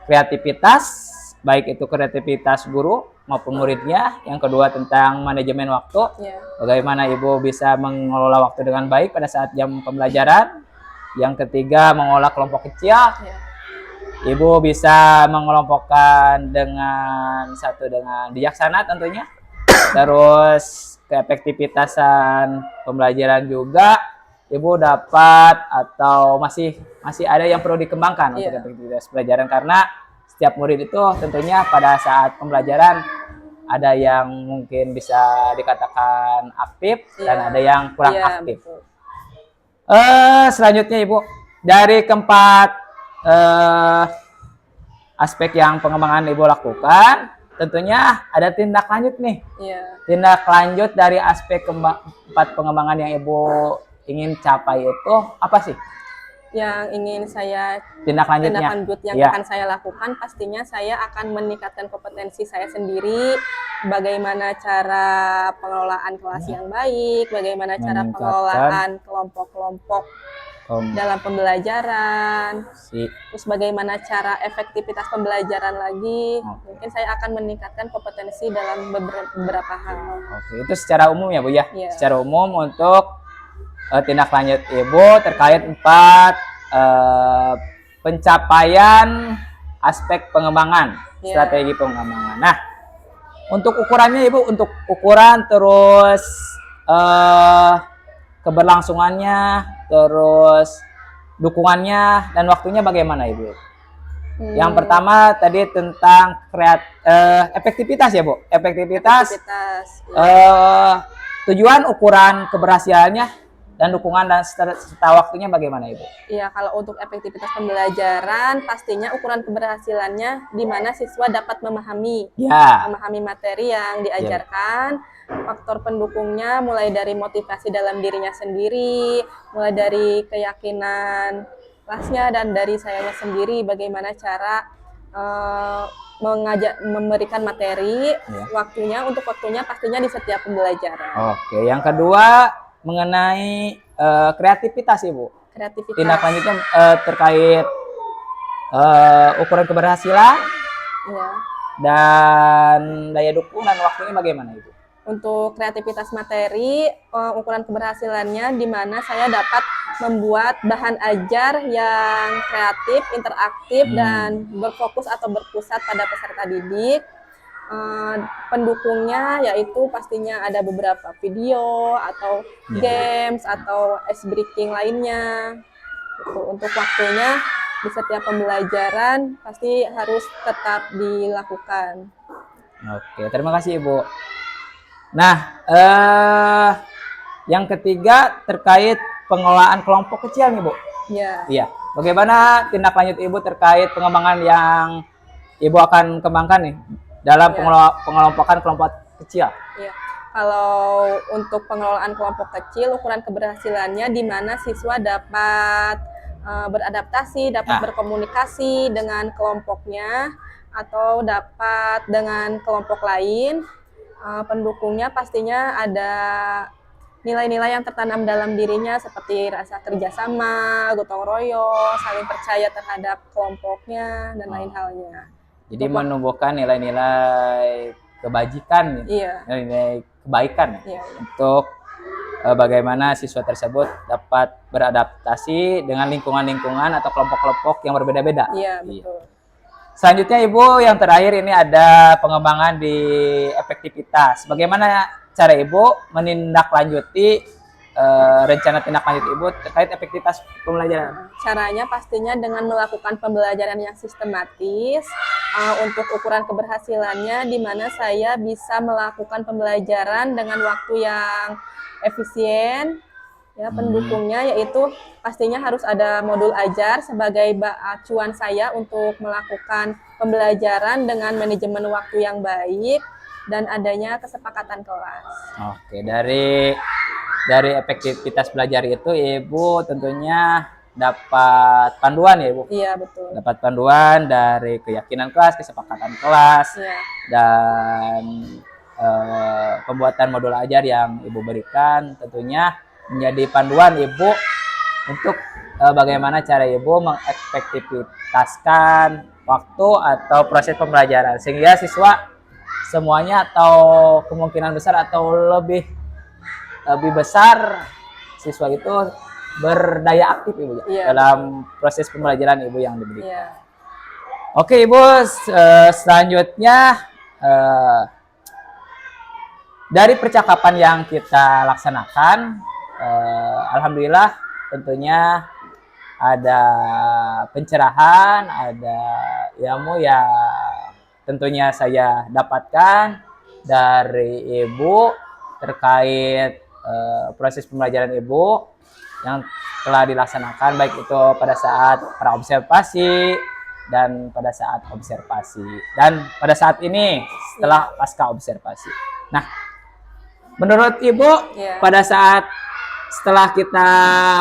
Speaker 1: kreativitas, baik itu kreativitas guru maupun muridnya. Yang kedua tentang manajemen waktu,
Speaker 5: Iya.
Speaker 1: bagaimana Ibu bisa mengelola waktu dengan baik pada saat jam pembelajaran. Yang ketiga mengolah kelompok kecil.
Speaker 5: Iya.
Speaker 1: Ibu bisa mengelompokkan dengan bijaksana tentunya. Terus keefektivitasan pembelajaran juga Ibu dapat atau masih ada yang perlu dikembangkan untuk
Speaker 5: Iya.
Speaker 1: efektivitas pelajaran, karena setiap murid itu tentunya pada saat pembelajaran ada yang mungkin bisa dikatakan aktif dan
Speaker 5: Iya.
Speaker 1: ada yang kurang
Speaker 5: Iya,
Speaker 1: aktif.
Speaker 5: betul.
Speaker 1: Selanjutnya Ibu, dari keempat aspek yang pengembangan Ibu lakukan, tentunya ada tindak lanjut nih.
Speaker 5: Iya.
Speaker 1: Tindak lanjut dari aspek 4 pengembangan yang Ibu ingin capai itu apa sih?
Speaker 5: Yang ingin saya
Speaker 1: Tindak lanjutnya?
Speaker 5: tindak lanjut yang
Speaker 1: Iya.
Speaker 5: akan saya lakukan, pastinya saya akan meningkatkan kompetensi saya sendiri, bagaimana cara pengelolaan kelas yang baik, bagaimana cara
Speaker 1: Meningkatkan
Speaker 5: pengelolaan kelompok-kelompok dalam pembelajaran, terus bagaimana cara efektivitas pembelajaran lagi.
Speaker 1: Oke.
Speaker 5: Mungkin saya akan meningkatkan kompetensi dalam beberapa hal.
Speaker 1: Oke, itu secara umum ya Bu ya?
Speaker 5: Iya.
Speaker 1: Secara umum untuk tindak lanjut Ibu terkait 4 pencapaian aspek pengembangan,
Speaker 5: Iya.
Speaker 1: strategi pengembangan. Nah, untuk ukurannya Ibu, untuk ukuran terus keberlangsungannya, terus dukungannya dan waktunya bagaimana Ibu? Yang pertama tadi tentang efektivitas ya Bu, efektivitas. Tujuan ukuran keberhasilannya dan dukungan dan serta waktunya bagaimana Ibu?
Speaker 5: Iya, kalau untuk efektivitas pembelajaran, pastinya ukuran keberhasilannya di mana siswa dapat memahami
Speaker 1: Ya.
Speaker 5: materi yang diajarkan. Faktor pendukungnya mulai dari motivasi dalam dirinya sendiri, mulai dari keyakinan kelasnya dan dari sayanya sendiri, bagaimana cara memberikan materi, waktunya pastinya di setiap pembelajaran.
Speaker 1: Oke, yang kedua mengenai kreativitas Ibu.
Speaker 5: kreativitas.
Speaker 1: tindak lanjutnya terkait ukuran keberhasilan
Speaker 5: Ya.
Speaker 1: dan daya dukung dan waktunya bagaimana Ibu?
Speaker 5: Untuk kreativitas materi, ukuran keberhasilannya di mana saya dapat membuat bahan ajar yang kreatif, interaktif, dan berfokus atau berpusat pada peserta didik. Pendukungnya yaitu pastinya ada beberapa video atau games atau ice breaking lainnya. Gitu. Untuk waktunya di setiap pembelajaran pasti harus tetap dilakukan.
Speaker 1: Oke, terima kasih Ibu. Nah, yang ketiga terkait pengelolaan kelompok kecil nih Bu.
Speaker 5: Ya.
Speaker 1: Iya. Bagaimana tindak lanjut Ibu terkait pengembangan yang Ibu akan kembangkan nih dalam pengelompokan kelompok kecil?
Speaker 5: Iya. Kalau untuk pengelolaan kelompok kecil, ukuran keberhasilannya di mana siswa dapat beradaptasi, dapat berkomunikasi dengan kelompoknya atau dapat dengan kelompok lain. Pendukungnya pastinya ada nilai-nilai yang tertanam dalam dirinya seperti rasa kerjasama, gotong royong, saling percaya terhadap kelompoknya, dan lain halnya.
Speaker 1: Jadi menumbuhkan nilai-nilai kebajikan, nilai kebaikan untuk bagaimana siswa tersebut dapat beradaptasi dengan lingkungan-lingkungan atau kelompok-kelompok yang berbeda-beda.
Speaker 5: Iya, betul.
Speaker 1: Selanjutnya Ibu, yang terakhir ini ada pengembangan di efektivitas. Bagaimana cara Ibu menindaklanjuti rencana tindak lanjut Ibu terkait efektivitas pembelajaran?
Speaker 5: Caranya pastinya dengan melakukan pembelajaran yang sistematis. Untuk ukuran keberhasilannya di mana saya bisa melakukan pembelajaran dengan waktu yang efisien. Ya, pendukungnya yaitu pastinya harus ada modul ajar sebagai acuan saya untuk melakukan pembelajaran dengan manajemen waktu yang baik dan adanya kesepakatan kelas.
Speaker 1: Oke, dari efektivitas belajar itu Ibu tentunya dapat panduan ya Ibu?
Speaker 5: Iya, betul.
Speaker 1: Dapat panduan dari keyakinan kelas, kesepakatan kelas, dan pembuatan modul ajar yang Ibu berikan tentunya menjadi panduan Ibu untuk bagaimana cara Ibu mengefektivitaskan waktu atau proses pembelajaran sehingga siswa semuanya atau kemungkinan besar atau lebih besar siswa itu berdaya aktif Ibu dalam proses pembelajaran Ibu yang diberikan. Oke Ibu, selanjutnya dari percakapan yang kita laksanakan, alhamdulillah tentunya ada pencerahan, ada ilmu yang tentunya saya dapatkan dari Ibu terkait proses pembelajaran Ibu yang telah dilaksanakan baik itu pada saat praobservasi dan pada saat observasi dan pada saat ini setelah pasca observasi. Nah, menurut Ibu pada saat setelah kita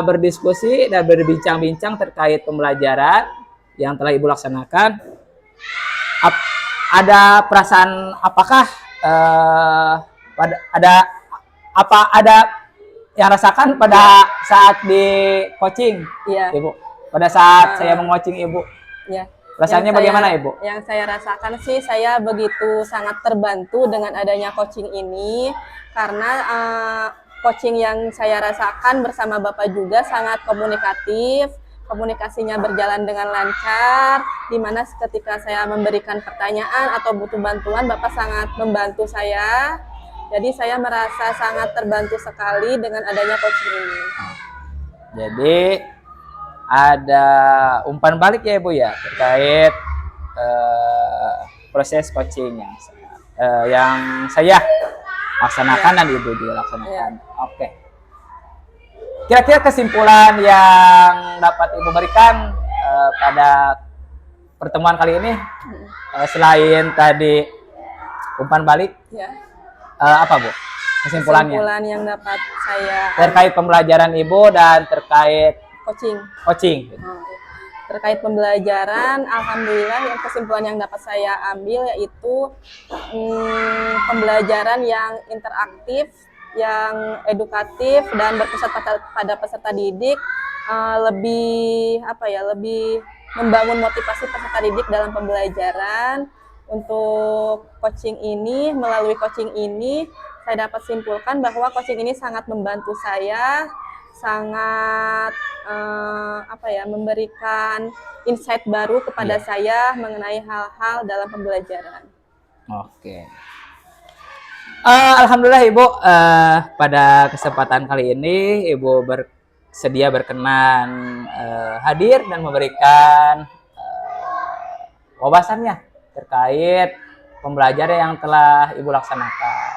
Speaker 1: berdiskusi dan berbincang-bincang terkait pembelajaran yang telah Ibu laksanakan, ada perasaan apakah ada yang rasakan pada saat di coaching Ibu? Pada saat saya meng-coaching Ibu, rasanya bagaimana Ibu?
Speaker 5: Yang saya rasakan sih saya begitu sangat terbantu dengan adanya coaching ini karena coaching yang saya rasakan bersama Bapak juga sangat komunikatif, komunikasinya berjalan dengan lancar, di mana ketika saya memberikan pertanyaan atau butuh bantuan, Bapak sangat membantu saya. Jadi saya merasa sangat terbantu sekali dengan adanya coaching ini.
Speaker 1: Jadi ada umpan balik ya Ibu ya terkait proses coaching yang saya laksanakan dan Ibu juga laksanakan. Oke. Kira-kira kesimpulan yang dapat Ibu berikan pada pertemuan kali ini selain tadi umpan balik, apa Bu kesimpulannya?
Speaker 5: Kesimpulan yang dapat saya
Speaker 1: terkait pembelajaran Ibu dan terkait coaching.
Speaker 5: Terkait pembelajaran, alhamdulillah yang kesimpulan yang dapat saya ambil yaitu pembelajaran yang interaktif, yang edukatif dan berpusat pada peserta didik lebih lebih membangun motivasi peserta didik dalam pembelajaran. Untuk coaching ini, melalui coaching ini saya dapat simpulkan bahwa coaching ini sangat membantu saya, sangat memberikan insight baru kepada saya mengenai hal-hal dalam pembelajaran.
Speaker 1: Oke. Alhamdulillah Ibu, pada kesempatan kali ini Ibu bersedia berkenan hadir dan memberikan wawasannya terkait pembelajaran yang telah Ibu laksanakan.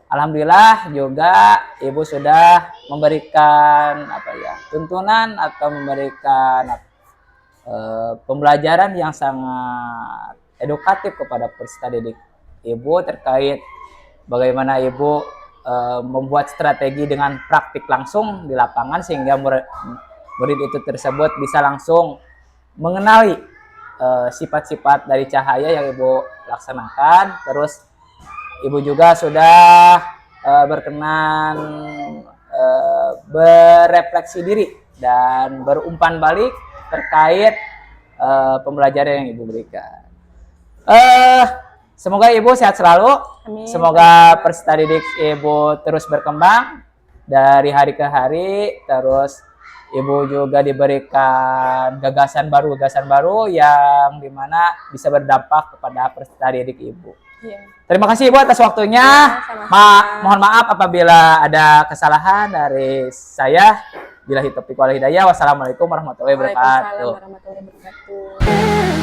Speaker 1: Alhamdulillah juga Ibu sudah memberikan tuntunan atau memberikan pembelajaran yang sangat edukatif kepada peserta didik Ibu terkait bagaimana Ibu membuat strategi dengan praktik langsung di lapangan sehingga murid itu tersebut bisa langsung mengenali sifat-sifat dari cahaya yang Ibu laksanakan. Terus Ibu juga sudah berkenan berefleksi diri dan berumpan balik terkait pembelajaran yang Ibu berikan. Semoga Ibu sehat selalu.
Speaker 5: Amin.
Speaker 1: Semoga peserta didik Ibu terus berkembang dari hari ke hari. Terus Ibu juga diberikan gagasan baru yang dimana bisa berdampak kepada peserta didik Ibu.
Speaker 5: Iya.
Speaker 1: Terima kasih Ibu atas waktunya. Mohon maaf apabila ada kesalahan dari saya. Billahi taufiq wal hidayah. Wassalamualaikum warahmatullahi wabarakatuh.
Speaker 5: Waalaikumsalam warahmatullahi wabarakatuh.